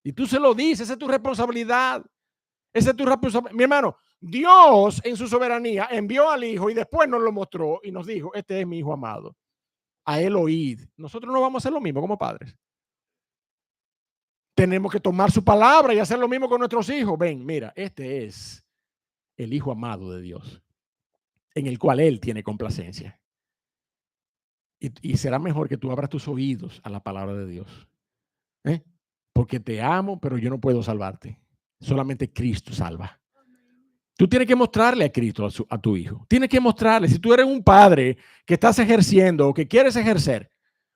Y tú se lo dices, esa es tu responsabilidad. Esa es tu responsabilidad. Mi hermano, Dios en su soberanía envió al Hijo y después nos lo mostró y nos dijo, este es mi Hijo amado. A él oíd. Nosotros no vamos a hacer lo mismo como padres. Tenemos que tomar su palabra y hacer lo mismo con nuestros hijos. Ven, mira, este es el Hijo amado de Dios, en el cual Él tiene complacencia. Y será mejor que tú abras tus oídos a la palabra de Dios. Porque te amo, pero yo no puedo salvarte. Solamente Cristo salva. Tú tienes que mostrarle a Cristo a tu hijo. Tienes que mostrarle. Si tú eres un padre que estás ejerciendo o que quieres ejercer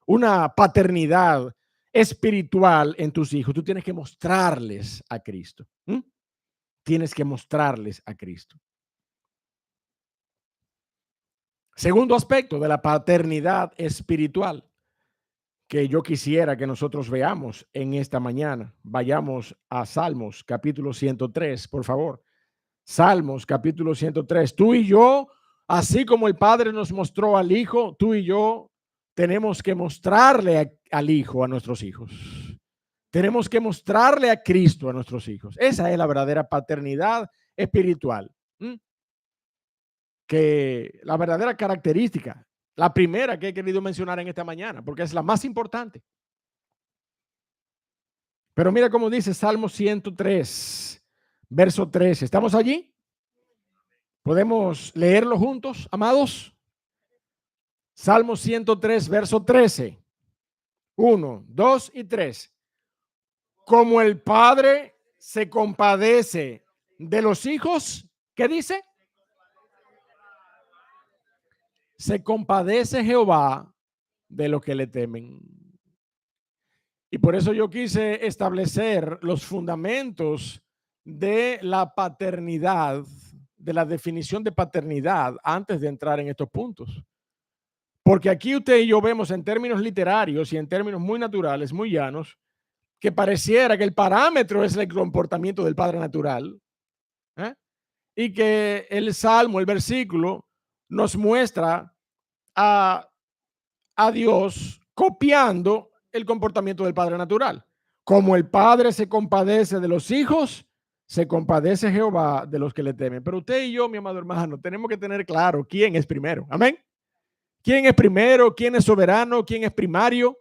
una paternidad espiritual en tus hijos, tú tienes que mostrarles a Cristo. Tienes que mostrarles a Cristo. Segundo aspecto de la paternidad espiritual que yo quisiera que nosotros veamos en esta mañana. Vayamos a Salmos capítulo 103, por favor. Salmos capítulo 103. Tú y yo, así como el Padre nos mostró al Hijo, tú y yo tenemos que mostrarle al Hijo a nuestros hijos. Tenemos que mostrarle a Cristo a nuestros hijos. Esa es la verdadera paternidad espiritual. Que la verdadera característica, la primera que he querido mencionar en esta mañana, porque es la más importante. Pero mira cómo dice Salmo 103, verso 13. ¿Estamos allí? ¿Podemos leerlo juntos, amados? Salmo 103, verso 13. 1, 2 y 3. Como el Padre se compadece de los hijos, ¿qué dice? Se compadece Jehová de los que le temen. Y por eso yo quise establecer los fundamentos de la paternidad, de la definición de paternidad antes de entrar en estos puntos. Porque aquí usted y yo vemos en términos literarios y en términos muy naturales, muy llanos, que pareciera que el parámetro es el comportamiento del padre natural, y que el salmo, el versículo, nos muestra a Dios copiando el comportamiento del padre natural. Como el padre se compadece de los hijos, se compadece Jehová de los que le temen. Pero usted y yo, mi amado hermano, tenemos que tener claro quién es primero. Amén. ¿Quién es primero? ¿Quién es soberano? ¿Quién es primario?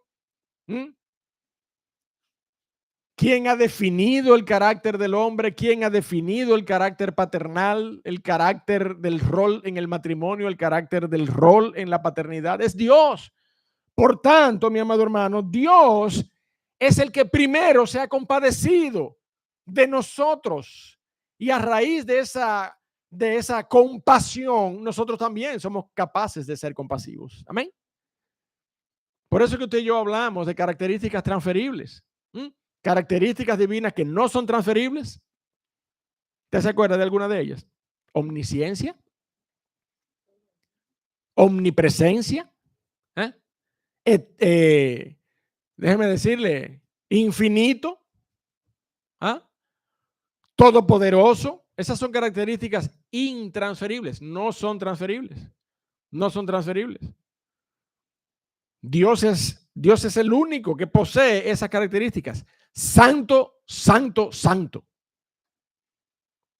¿Quién ha definido el carácter del hombre? ¿Quién ha definido el carácter paternal, el carácter del rol en el matrimonio, el carácter del rol en la paternidad? Es Dios. Por tanto, mi amado hermano, Dios es el que primero se ha compadecido de nosotros. Y a raíz de esa compasión, nosotros también somos capaces de ser compasivos. Amén. Por eso que usted y yo hablamos de características transferibles. Características divinas que no son transferibles. ¿Usted se acuerda de alguna de ellas? Omnisciencia, omnipresencia, déjeme decirle, infinito, todopoderoso. Esas son características intransferibles, no son transferibles. No son transferibles. Dios es el único que posee esas características. Santo, santo, santo.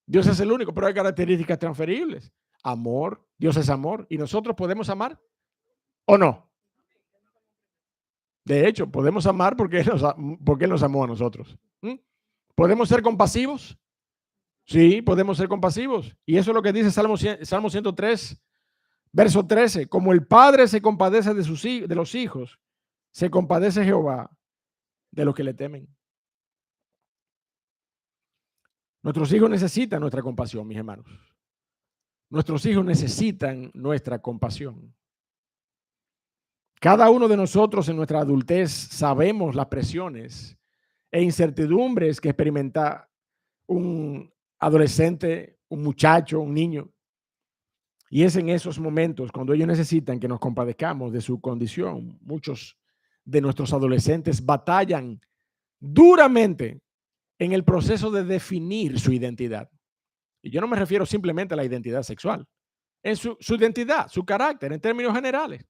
Dios es el único, pero hay características transferibles. Amor, Dios es amor. ¿Y nosotros podemos amar o no? De hecho, podemos amar porque Él nos amó a nosotros. ¿Podemos ser compasivos? Sí, podemos ser compasivos. Y eso es lo que dice Salmo 103, Verso 13, como el padre se compadece de los hijos, se compadece Jehová de los que le temen. Nuestros hijos necesitan nuestra compasión, mis hermanos. Nuestros hijos necesitan nuestra compasión. Cada uno de nosotros en nuestra adultez sabemos las presiones e incertidumbres que experimenta un adolescente, un muchacho, un niño. Y es en esos momentos cuando ellos necesitan que nos compadezcamos de su condición. Muchos de nuestros adolescentes batallan duramente en el proceso de definir su identidad. Y yo no me refiero simplemente a la identidad sexual, en su identidad, su carácter, en términos generales.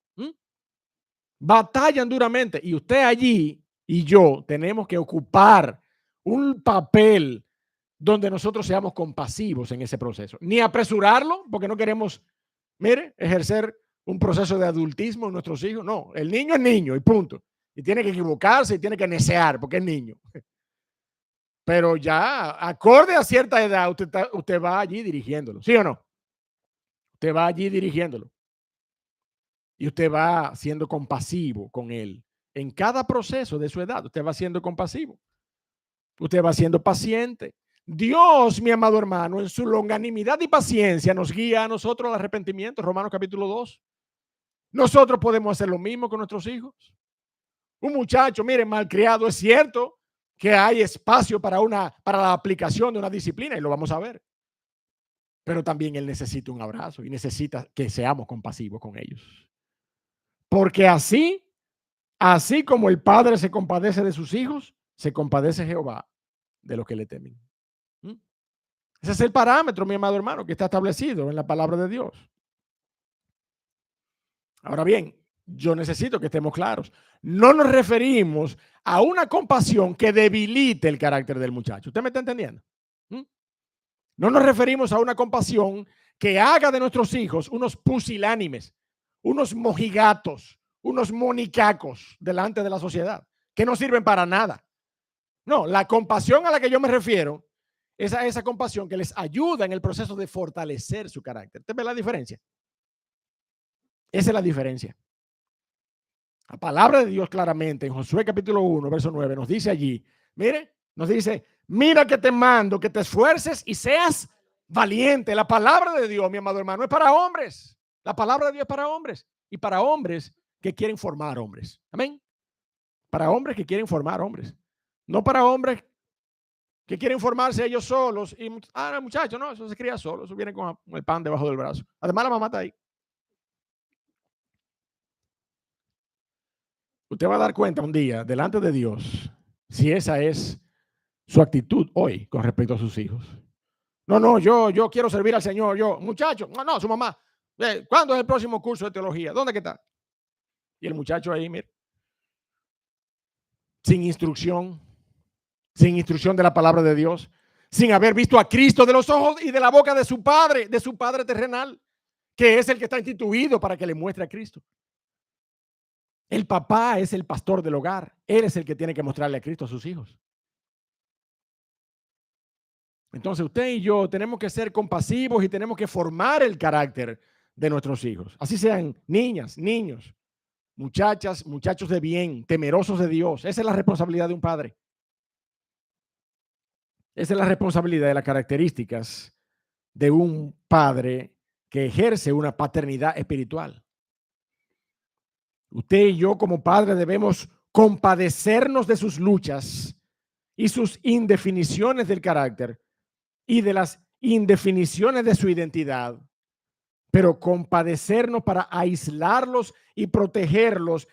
Batallan duramente y usted allí y yo tenemos que ocupar un papel donde nosotros seamos compasivos en ese proceso. Ni apresurarlo, porque no queremos, mire, ejercer un proceso de adultismo en nuestros hijos. No, el niño es niño y punto. Y tiene que equivocarse y tiene que necear porque es niño. Pero ya, acorde a cierta edad, usted va allí dirigiéndolo, ¿sí o no? Usted va allí dirigiéndolo. Y usted va siendo compasivo con él. En cada proceso de su edad, usted va siendo compasivo. Usted va siendo paciente. Dios, mi amado hermano, en su longanimidad y paciencia nos guía a nosotros al arrepentimiento. Romanos capítulo 2. Nosotros podemos hacer lo mismo con nuestros hijos. Un muchacho, mire, malcriado, es cierto que hay espacio para la aplicación de una disciplina y lo vamos a ver. Pero también él necesita un abrazo y necesita que seamos compasivos con ellos. Porque así como el padre se compadece de sus hijos, se compadece Jehová de los que le temen. Ese es el parámetro, mi amado hermano, que está establecido en la palabra de Dios. Ahora bien, yo necesito que estemos claros. No nos referimos a una compasión que debilite el carácter del muchacho. ¿Usted me está entendiendo? No nos referimos a una compasión que haga de nuestros hijos unos pusilánimes, unos mojigatos, unos monicacos delante de la sociedad, que no sirven para nada. No, la compasión a la que yo me refiero es a esa compasión que les ayuda en el proceso de fortalecer su carácter. ¿Usted ve la diferencia? Esa es la diferencia. La palabra de Dios claramente en Josué capítulo 1, verso 9 nos dice allí, mire, nos dice, mira que te mando, que te esfuerces y seas valiente. La palabra de Dios, mi amado hermano, es para hombres. La palabra de Dios es para hombres y para hombres que quieren formar hombres. Amén. Para hombres que quieren formar hombres. No para hombres que quieren formarse ellos solos y, no, muchacho, no, eso se cría solo, eso viene con el pan debajo del brazo. Además, la mamá está ahí. Usted va a dar cuenta un día delante de Dios si esa es su actitud hoy con respecto a sus hijos. No, yo quiero servir al Señor, muchacho, no, su mamá, ¿cuándo es el próximo curso de teología? ¿Dónde que está? Y el muchacho ahí, mire, sin instrucción de la palabra de Dios, sin haber visto a Cristo de los ojos y de la boca de su padre terrenal, que es el que está instituido para que le muestre a Cristo. El papá es el pastor del hogar. Él es el que tiene que mostrarle a Cristo a sus hijos. Entonces usted y yo tenemos que ser compasivos y tenemos que formar el carácter de nuestros hijos. Así sean niñas, niños, muchachas, muchachos de bien, temerosos de Dios. Esa es la responsabilidad de un padre. Esa es la responsabilidad de las características de un padre que ejerce una paternidad espiritual. Usted y yo como padre debemos compadecernos de sus luchas y sus indefiniciones del carácter y de las indefiniciones de su identidad, pero compadecernos para aislarlos y protegerlos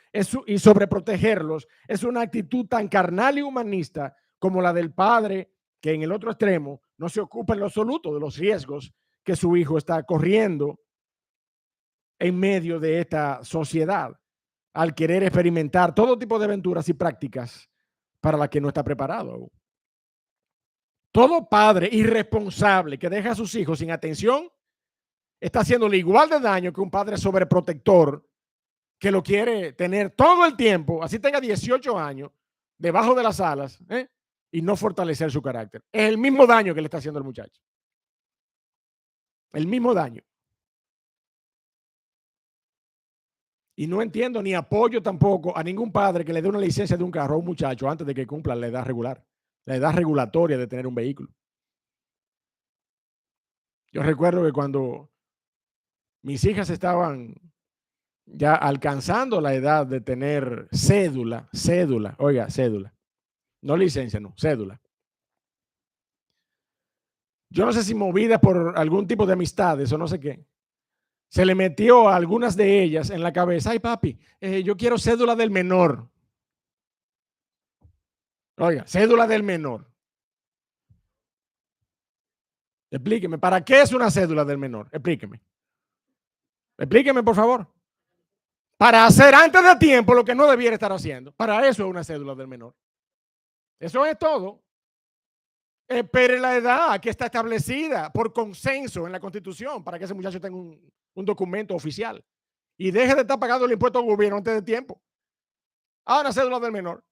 y sobreprotegerlos es una actitud tan carnal y humanista como la del padre que en el otro extremo no se ocupa en lo absoluto de los riesgos que su hijo está corriendo en medio de esta sociedad al querer experimentar todo tipo de aventuras y prácticas para las que no está preparado. Todo padre irresponsable que deja a sus hijos sin atención está haciéndole igual de daño que un padre sobreprotector que lo quiere tener todo el tiempo, así tenga 18 años, debajo de las alas, y no fortalecer su carácter. Es el mismo daño que le está haciendo el muchacho. El mismo daño. Y no entiendo ni apoyo tampoco a ningún padre que le dé una licencia de un carro a un muchacho antes de que cumpla la edad regular, la edad regulatoria de tener un vehículo. Yo recuerdo que cuando mis hijas estaban ya alcanzando la edad de tener cédula, oiga, cédula, no licencia, no, cédula. Yo no sé si movida por algún tipo de amistades o no sé qué, se le metió a algunas de ellas en la cabeza, ay papi, yo quiero cédula del menor. Oiga, cédula del menor. Explíqueme, ¿para qué es una cédula del menor? Explíqueme. Explíqueme, por favor. Para hacer antes de tiempo lo que no debiera estar haciendo. Para eso es una cédula del menor. Eso es todo. Espere la edad que está establecida por consenso en la Constitución para que ese muchacho tenga un documento oficial. Y deje de estar pagando el impuesto al gobierno antes de tiempo. Ah, una cédula del menor.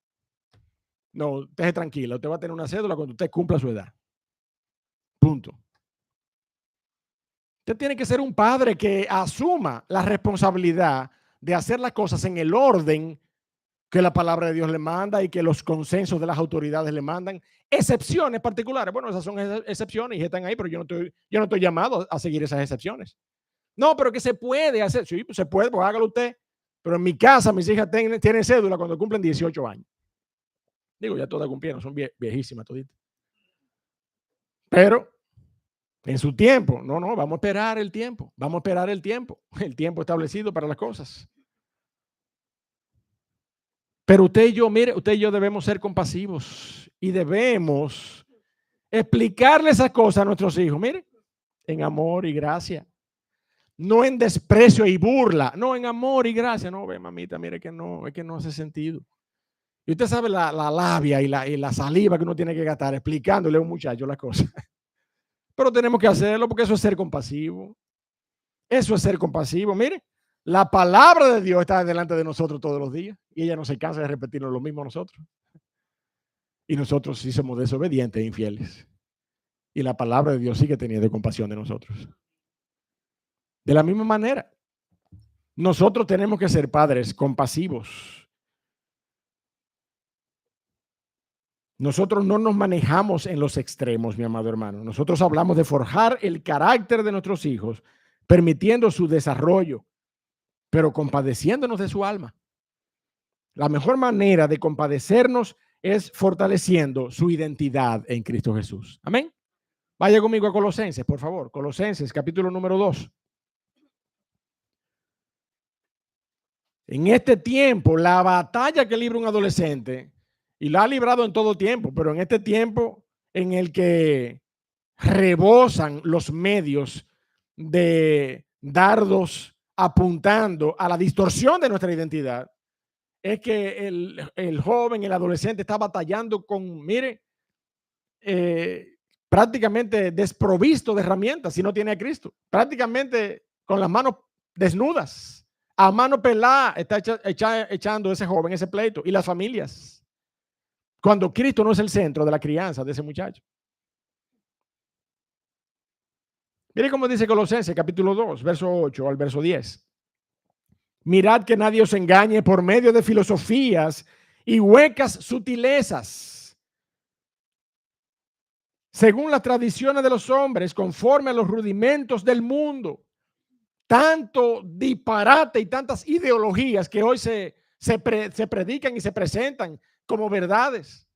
No, deje tranquila. Usted va a tener una cédula cuando usted cumpla su edad. Punto. Usted tiene que ser un padre que asuma la responsabilidad de hacer las cosas en el orden que la palabra de Dios le manda y que los consensos de las autoridades le mandan. Excepciones particulares. Bueno, esas son excepciones y están ahí, pero yo no estoy llamado a seguir esas excepciones. No, pero que se puede hacer. Sí, se puede, pues hágalo usted. Pero en mi casa, mis hijas tienen cédula cuando cumplen 18 años. Digo, ya todas cumplieron, son viejísimas toditas. Pero en su tiempo, no, vamos a esperar el tiempo. Vamos a esperar el tiempo establecido para las cosas. Pero usted y yo, mire, usted y yo debemos ser compasivos y debemos explicarle esas cosas a nuestros hijos, mire, en amor y gracia. No en desprecio y burla, no en amor y gracia. No, ve, mamita, mire que no, es que no hace sentido. Y usted sabe la labia y la saliva que uno tiene que gastar explicándole a un muchacho las cosas. Pero tenemos que hacerlo porque eso es ser compasivo. Eso es ser compasivo. Mire, la palabra de Dios está delante de nosotros todos los días y ella no se cansa de repetirnos lo mismo a nosotros. Y nosotros sí somos desobedientes e infieles. Y la palabra de Dios sigue teniendo compasión de nosotros. De la misma manera, nosotros tenemos que ser padres compasivos. Nosotros no nos manejamos en los extremos, mi amado hermano. Nosotros hablamos de forjar el carácter de nuestros hijos, permitiendo su desarrollo, pero compadeciéndonos de su alma. La mejor manera de compadecernos es fortaleciendo su identidad en Cristo Jesús. Amén. Vaya conmigo a Colosenses, por favor. Colosenses, capítulo número 2. En este tiempo, la batalla que libra un adolescente, y la ha librado en todo tiempo, pero en este tiempo en el que rebosan los medios de dardos apuntando a la distorsión de nuestra identidad, es que el joven, el adolescente está batallando con, mire, prácticamente desprovisto de herramientas si no tiene a Cristo, prácticamente con las manos desnudas, a mano pelada está echando ese joven ese pleito y las familias, cuando Cristo no es el centro de la crianza de ese muchacho. Mire cómo dice Colosenses capítulo 2, verso 8 al verso 10. Mirad que nadie os engañe por medio de filosofías y huecas sutilezas, según las tradiciones de los hombres, conforme a los rudimentos del mundo. Tanto disparate y tantas ideologías que hoy se predican y se presentan como verdades.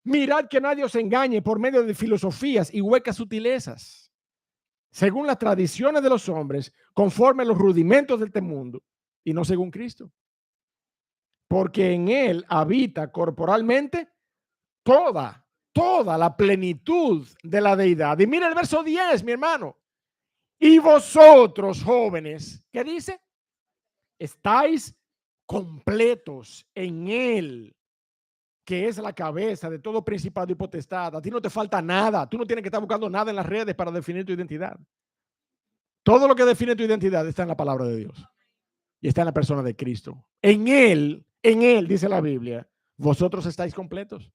Mirad que nadie os engañe por medio de filosofías y huecas sutilezas, según las tradiciones de los hombres, conforme a los rudimentos de este mundo, y no según Cristo. Porque en él habita corporalmente toda la plenitud de la deidad. Y mira el verso 10, mi hermano. Y vosotros, jóvenes, ¿qué dice? Estáis completos en él, que es la cabeza de todo principado y potestad. A ti no te falta nada. Tú no tienes que estar buscando nada en las redes para definir tu identidad. Todo lo que define tu identidad está en la palabra de Dios y está en la persona de Cristo. En él, dice la Biblia, vosotros estáis completos.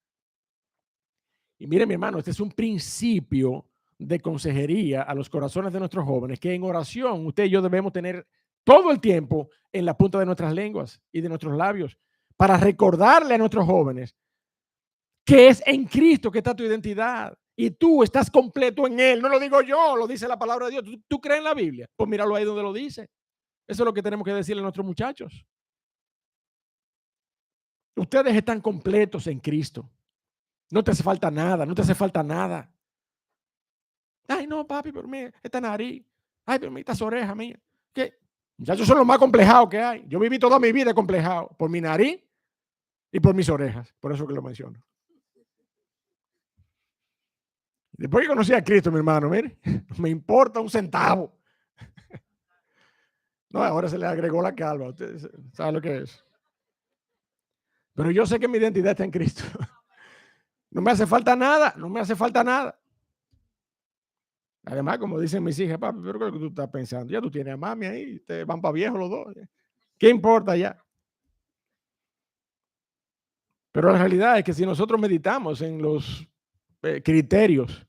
Y mire, mi hermano, este es un principio de consejería a los corazones de nuestros jóvenes, que en oración usted y yo debemos tener todo el tiempo en la punta de nuestras lenguas y de nuestros labios, para recordarle a nuestros jóvenes que es en Cristo que está tu identidad y tú estás completo en Él. No lo digo yo, lo dice la palabra de Dios. ¿Tú crees en la Biblia? Pues míralo ahí donde lo dice. Eso es lo que tenemos que decirle a nuestros muchachos. Ustedes están completos en Cristo. No te hace falta nada, no te hace falta nada. Ay, no, papi, pero mira, esta nariz. Ay, pero mira, estas orejas mías. ¿Qué? Muchachos, son los más complejados que hay. Yo viví toda mi vida complejado por mi nariz y por mis orejas. Por eso que lo menciono. Después que conocí a Cristo, mi hermano, mire, no me importa un centavo. No, ahora se le agregó la calva. Usted sabe lo que es. Pero yo sé que mi identidad está en Cristo. No me hace falta nada, no me hace falta nada. Además, como dicen mis hijas, papi, pero ¿qué es lo que tú estás pensando? Ya tú tienes a mami ahí, te van para viejo los dos. ¿Qué importa ya? Pero la realidad es que si nosotros meditamos en los criterios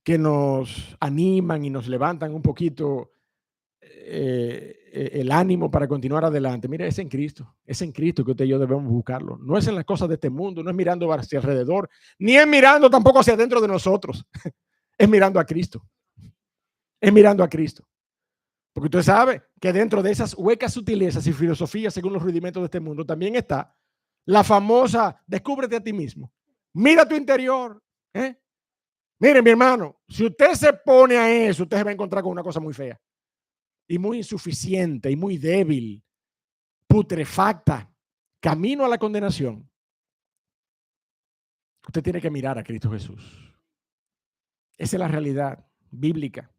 que nos animan y nos levantan un poquito el ánimo para continuar adelante, mira, es en Cristo que usted y yo debemos buscarlo. No es en las cosas de este mundo, no es mirando hacia alrededor, ni es mirando tampoco hacia adentro de nosotros, es mirando a Cristo, es mirando a Cristo. Porque usted sabe que dentro de esas huecas sutilezas y filosofías según los rudimentos de este mundo también está la famosa descúbrete a ti mismo. Mira tu interior. Mire, mi hermano, si usted se pone a eso, usted se va a encontrar con una cosa muy fea y muy insuficiente y muy débil, putrefacta, camino a la condenación. Usted tiene que mirar a Cristo Jesús. Esa es la realidad bíblica.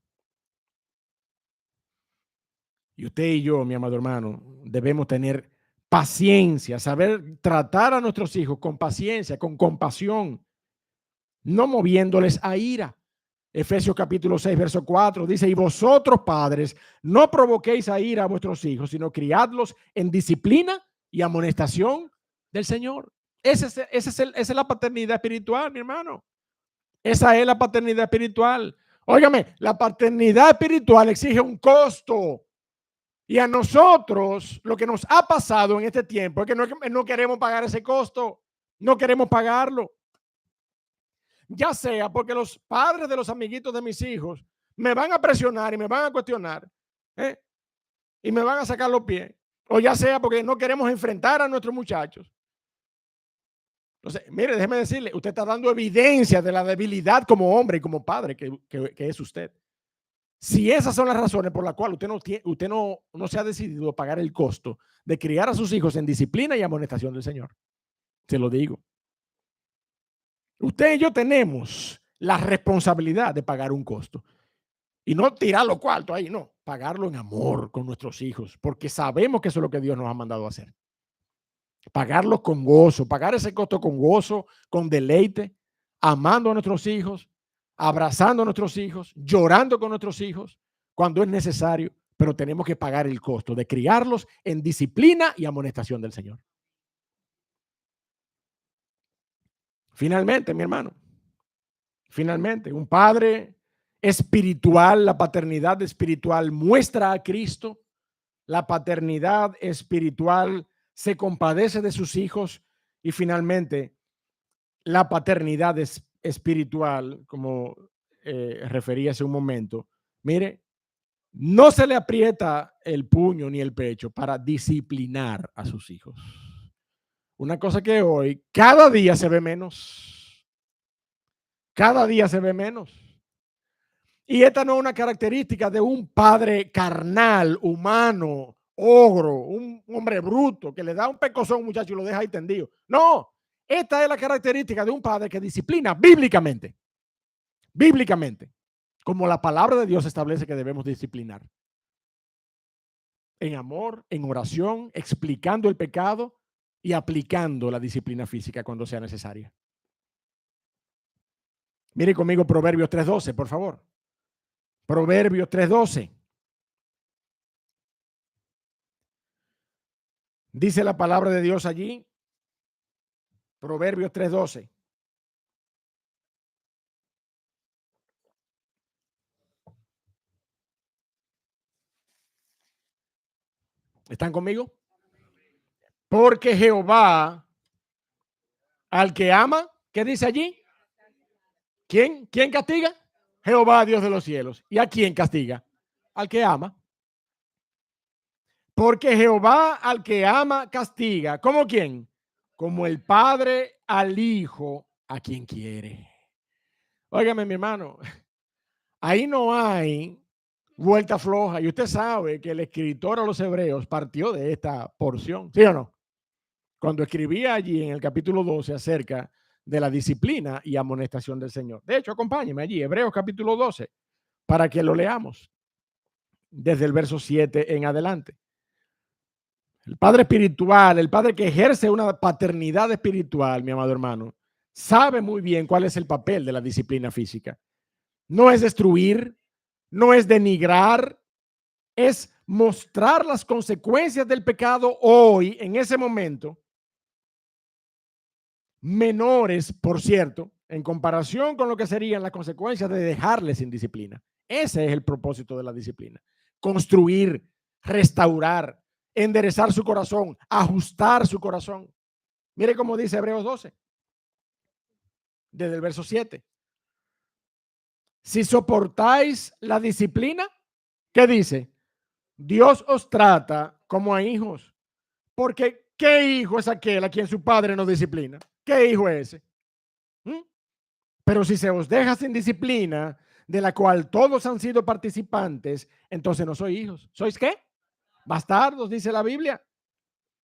Y usted y yo, mi amado hermano, debemos tener paciencia, saber tratar a nuestros hijos con paciencia, con compasión, no moviéndoles a ira. Efesios capítulo 6, verso 4 dice, y vosotros padres, no provoquéis a ira a vuestros hijos, sino criadlos en disciplina y amonestación del Señor. Esa es la paternidad espiritual, mi hermano. Esa es la paternidad espiritual. Óigame, la paternidad espiritual exige un costo. Y a nosotros lo que nos ha pasado en este tiempo es que no queremos pagar ese costo, no queremos pagarlo. Ya sea porque los padres de los amiguitos de mis hijos me van a presionar y me van a cuestionar y me van a sacar los pies, o ya sea porque no queremos enfrentar a nuestros muchachos. Entonces, mire, déjeme decirle, usted está dando evidencia de la debilidad como hombre y como padre que es usted. Si esas son las razones por las cuales usted no se ha decidido a pagar el costo de criar a sus hijos en disciplina y amonestación del Señor, se lo digo. Usted y yo tenemos la responsabilidad de pagar un costo y no tirar los cuartos ahí, no, pagarlo en amor con nuestros hijos, porque sabemos que eso es lo que Dios nos ha mandado a hacer. Pagarlo con gozo, pagar ese costo con gozo, con deleite, amando a nuestros hijos, abrazando a nuestros hijos, llorando con nuestros hijos cuando es necesario, pero tenemos que pagar el costo de criarlos en disciplina y amonestación del Señor. Finalmente, mi hermano, finalmente, un padre espiritual, la paternidad espiritual muestra a Cristo, la paternidad espiritual se compadece de sus hijos y finalmente la paternidad espiritual, como refería hace un momento, mire, no se le aprieta el puño ni el pecho para disciplinar a sus hijos. Una cosa que hoy cada día se ve menos. Cada día se ve menos. Y esta no es una característica de un padre carnal, humano, ogro, un hombre bruto que le da un pecozón a un muchacho y lo deja ahí tendido. No, esta es la característica de un padre que disciplina bíblicamente. Bíblicamente. Como la palabra de Dios establece que debemos disciplinar. En amor, en oración, explicando el pecado y aplicando la disciplina física cuando sea necesaria. Mire conmigo Proverbios 3:12, por favor. Proverbios 3:12. Dice la palabra de Dios allí. Proverbios 3:12. ¿Están conmigo? Porque Jehová al que ama, ¿qué dice allí? ¿Quién castiga? Jehová, Dios de los cielos. ¿Y a quién castiga? Al que ama. Porque Jehová al que ama castiga. ¿Cómo quién? Como el padre al hijo a quien quiere. Óigame, mi hermano, ahí no hay vuelta floja. Y usted sabe que el escritor a los hebreos partió de esta porción, ¿sí o no? Cuando escribía allí en el capítulo 12 acerca de la disciplina y amonestación del Señor. De hecho, acompáñeme allí, Hebreos capítulo 12, para que lo leamos desde el verso 7 en adelante. El padre espiritual, el padre que ejerce una paternidad espiritual, mi amado hermano, sabe muy bien cuál es el papel de la disciplina física. No es destruir, no es denigrar, es mostrar las consecuencias del pecado hoy, en ese momento, menores, por cierto, en comparación con lo que serían las consecuencias de dejarles sin disciplina. Ese es el propósito de la disciplina. Construir, restaurar, enderezar su corazón, ajustar su corazón. Mire cómo dice Hebreos 12, desde el verso 7. Si soportáis la disciplina, ¿qué dice? Dios os trata como a hijos. Porque ¿qué hijo es aquel a quien su padre no disciplina? ¿Qué hijo es ese? Pero si se os deja sin disciplina, de la cual todos han sido participantes, entonces no sois hijos. ¿Sois qué? Bastardos, dice la Biblia.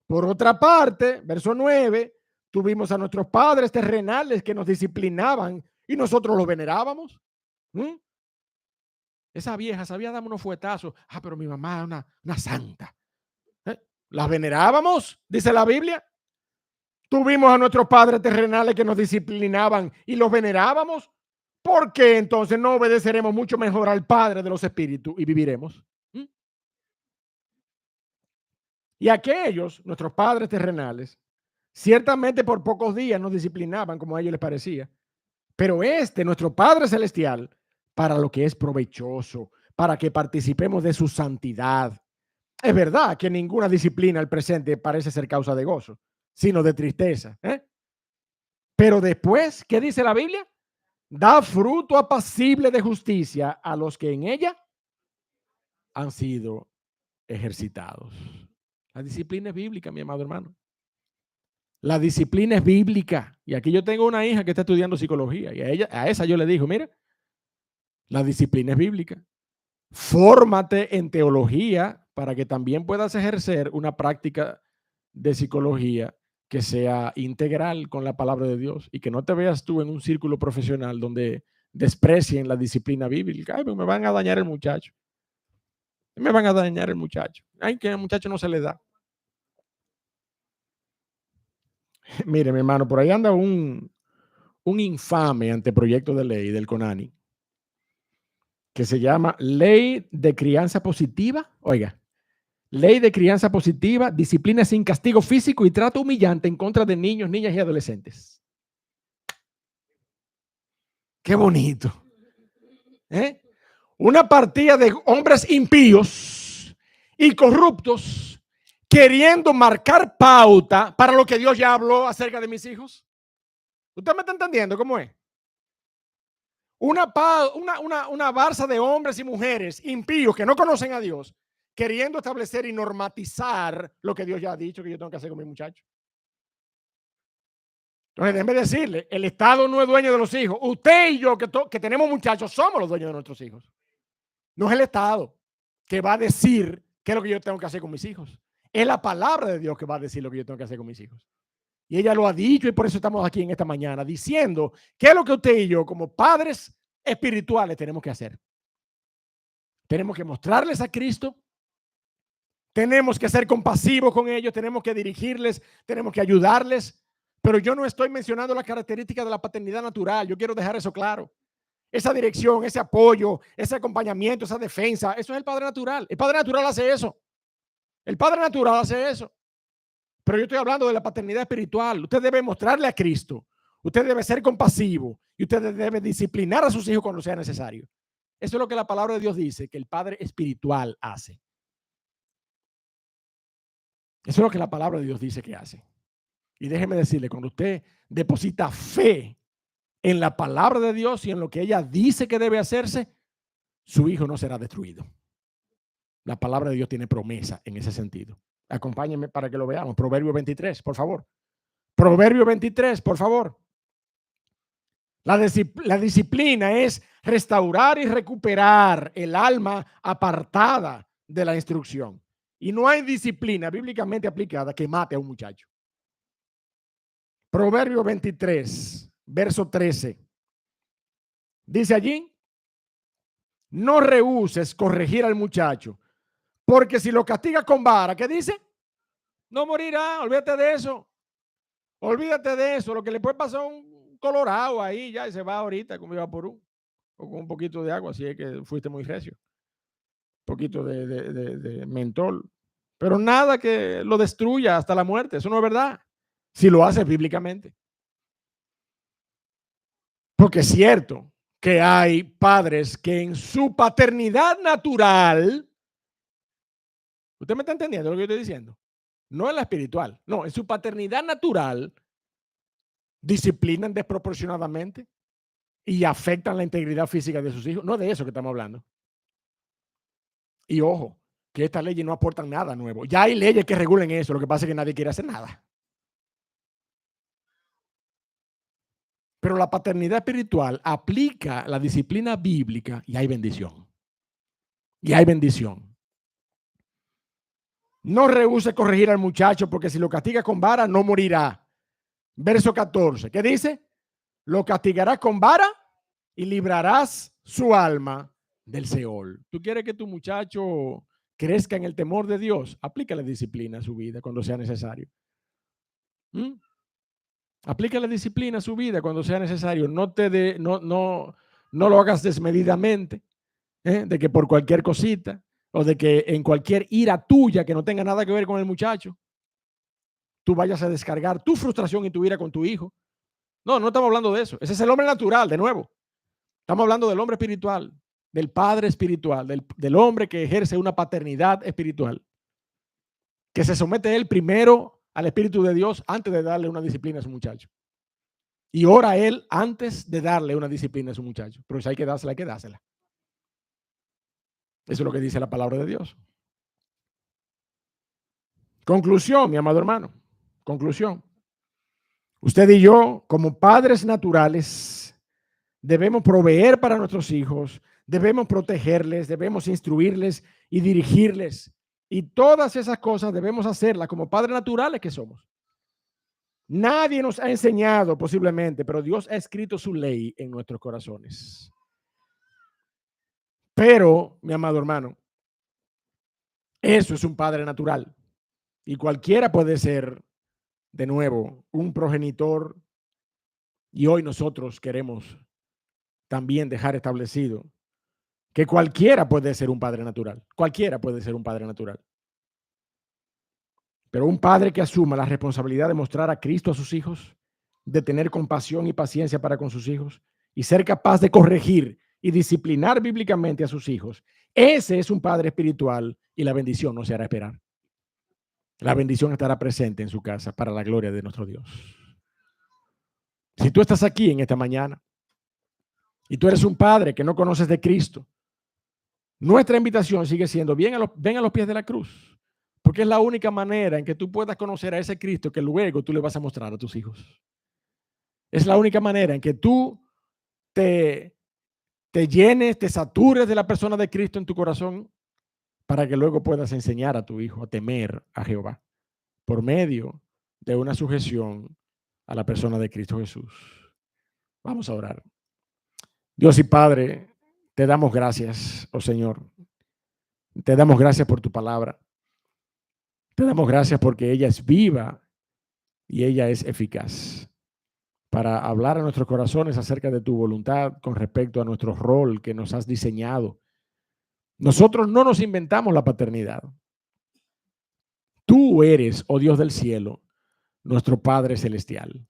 Por otra parte, verso 9, tuvimos a nuestros padres terrenales que nos disciplinaban y nosotros los venerábamos. Esa vieja sabía darme unos fuetazos. Pero mi mamá es una santa. Las venerábamos, dice la Biblia. Tuvimos a nuestros padres terrenales que nos disciplinaban y los venerábamos. ¿Por qué entonces no obedeceremos mucho mejor al Padre de los Espíritus y viviremos? Y aquellos, nuestros padres terrenales, ciertamente por pocos días nos disciplinaban como a ellos les parecía. Pero nuestro Padre Celestial, para lo que es provechoso, para que participemos de su santidad. Es verdad que ninguna disciplina al presente parece ser causa de gozo, sino de tristeza. Pero después, ¿qué dice la Biblia? Da fruto apacible de justicia a los que en ella han sido ejercitados. La disciplina es bíblica, mi amado hermano. La disciplina es bíblica. Y aquí yo tengo una hija que está estudiando psicología y a esa yo le digo, mira, la disciplina es bíblica. Fórmate en teología para que también puedas ejercer una práctica de psicología que sea integral con la palabra de Dios y que no te veas tú en un círculo profesional donde desprecien la disciplina bíblica. Ay, me van a dañar el muchacho. Me van a dañar el muchacho. Ay, que el muchacho no se le da. Mire, mi hermano, por ahí anda un infame anteproyecto de ley del CONANI que se llama Ley de Crianza Positiva. Oiga, Ley de Crianza Positiva, disciplina sin castigo físico y trato humillante en contra de niños, niñas y adolescentes. Qué bonito. Una partida de hombres impíos y corruptos queriendo marcar pauta para lo que Dios ya habló acerca de mis hijos. ¿Usted me está entendiendo cómo es? Una barza de hombres y mujeres impíos que no conocen a Dios, queriendo establecer y normatizar lo que Dios ya ha dicho que yo tengo que hacer con mi muchacho. Entonces, déjeme decirle, el Estado no es dueño de los hijos. Usted y yo, que tenemos muchachos, somos los dueños de nuestros hijos. No es el Estado que va a decir qué es lo que yo tengo que hacer con mis hijos. Es la palabra de Dios que va a decir lo que yo tengo que hacer con mis hijos. Y ella lo ha dicho y por eso estamos aquí en esta mañana diciendo qué es lo que usted y yo como padres espirituales tenemos que hacer. Tenemos que mostrarles a Cristo. Tenemos que ser compasivos con ellos. Tenemos que dirigirles. Tenemos que ayudarles. Pero yo no estoy mencionando las características de la paternidad natural. Yo quiero dejar eso claro. Esa dirección, ese apoyo, ese acompañamiento, esa defensa, eso es el padre natural. El padre natural hace eso. El padre natural hace eso. Pero yo estoy hablando de la paternidad espiritual. Usted debe mostrarle a Cristo. Usted debe ser compasivo y usted debe disciplinar a sus hijos cuando sea necesario. Eso es lo que la palabra de Dios dice, que el padre espiritual hace. Eso es lo que la palabra de Dios dice que hace. Y déjeme decirle, cuando usted deposita fe en la palabra de Dios y en lo que ella dice que debe hacerse, su hijo no será destruido. La palabra de Dios tiene promesa en ese sentido. Acompáñenme para que lo veamos. Proverbio 23, por favor. Proverbio 23, por favor. La disciplina es restaurar y recuperar el alma apartada de la instrucción. Y no hay disciplina bíblicamente aplicada que mate a un muchacho. Proverbio 23, verso 13. Dice allí, no rehúses corregir al muchacho, porque si lo castiga con vara, ¿qué dice? No morirá, olvídate de eso. Olvídate de eso. Lo que le puede pasar a un colorado ahí ya y se va ahorita como iba por un o con un poquito de agua, si es que fuiste muy recio. Un poquito de mentol. Pero nada que lo destruya hasta la muerte. Eso no es verdad. Si lo haces bíblicamente. Porque es cierto que hay padres que en su paternidad natural, ¿usted me está entendiendo lo que yo estoy diciendo? No en la espiritual, no, en su paternidad natural disciplinan desproporcionadamente y afectan la integridad física de sus hijos. No de eso que estamos hablando. Y ojo, que estas leyes no aportan nada nuevo. Ya hay leyes que regulen eso, lo que pasa es que nadie quiere hacer nada. Pero la paternidad espiritual aplica la disciplina bíblica y hay bendición. Y hay bendición. No rehúse corregir al muchacho porque si lo castiga con vara no morirá. Verso 14, ¿qué dice? Lo castigarás con vara y librarás su alma del Seol. ¿Tú quieres que tu muchacho crezca en el temor de Dios? Aplícale disciplina a su vida cuando sea necesario. Aplícale disciplina a su vida cuando sea necesario. No lo hagas desmedidamente, de que por cualquier cosita o de que en cualquier ira tuya que no tenga nada que ver con el muchacho, tú vayas a descargar tu frustración y tu ira con tu hijo. No estamos hablando de eso. Ese es el hombre natural, de nuevo. Estamos hablando del hombre espiritual, del padre espiritual, del hombre que ejerce una paternidad espiritual, que se somete él primero al Espíritu de Dios antes de darle una disciplina a su muchacho. Y ora a él antes de darle una disciplina a su muchacho. Pero si hay que dársela, hay que dársela. Eso es lo que dice la palabra de Dios. Conclusión, mi amado hermano. Conclusión. Usted y yo, como padres naturales, debemos proveer para nuestros hijos, debemos protegerles, debemos instruirles y dirigirles. Y todas esas cosas debemos hacerlas como padres naturales que somos. Nadie nos ha enseñado posiblemente, pero Dios ha escrito su ley en nuestros corazones. Pero, mi amado hermano, eso es un padre natural. Y cualquiera puede ser, de nuevo, un progenitor. Y hoy nosotros queremos también dejar establecido que cualquiera puede ser un padre natural. Cualquiera puede ser un padre natural. Pero un padre que asuma la responsabilidad de mostrar a Cristo a sus hijos, de tener compasión y paciencia para con sus hijos y ser capaz de corregir y disciplinar bíblicamente a sus hijos, ese es un padre espiritual y la bendición no se hará esperar. La bendición estará presente en su casa para la gloria de nuestro Dios. Si tú estás aquí en esta mañana y tú eres un padre que no conoces de Cristo, nuestra invitación sigue siendo, ven a los pies de la cruz, porque es la única manera en que tú puedas conocer a ese Cristo que luego tú le vas a mostrar a tus hijos. Es la única manera en que tú te llenes, te satures de la persona de Cristo en tu corazón para que luego puedas enseñar a tu hijo a temer a Jehová por medio de una sujeción a la persona de Cristo Jesús. Vamos a orar. Dios y Padre, te damos gracias, oh Señor. Te damos gracias por tu palabra. Te damos gracias porque ella es viva y ella es eficaz para hablar a nuestros corazones acerca de tu voluntad con respecto a nuestro rol que nos has diseñado. Nosotros no nos inventamos la paternidad. Tú eres, oh Dios del cielo, nuestro Padre celestial.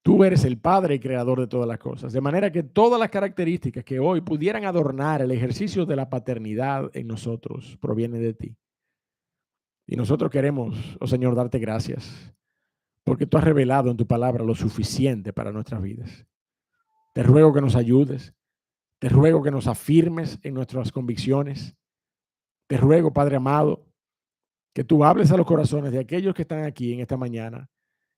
Tú eres el Padre y creador de todas las cosas. De manera que todas las características que hoy pudieran adornar el ejercicio de la paternidad en nosotros provienen de ti. Y nosotros queremos, oh Señor, darte gracias, porque tú has revelado en tu palabra lo suficiente para nuestras vidas. Te ruego que nos ayudes, te ruego que nos afirmes en nuestras convicciones. Te ruego, Padre amado, que tú hables a los corazones de aquellos que están aquí en esta mañana,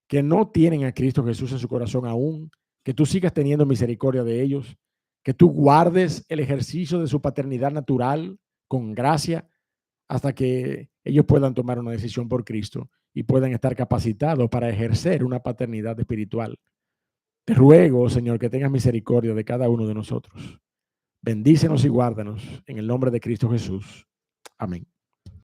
que no tienen a Cristo Jesús en su corazón aún, que tú sigas teniendo misericordia de ellos, que tú guardes el ejercicio de su paternidad natural con gracia hasta que ellos puedan tomar una decisión por Cristo y puedan estar capacitados para ejercer una paternidad espiritual. Te ruego, Señor, que tengas misericordia de cada uno de nosotros. Bendícenos y guárdanos en el nombre de Cristo Jesús. Amén.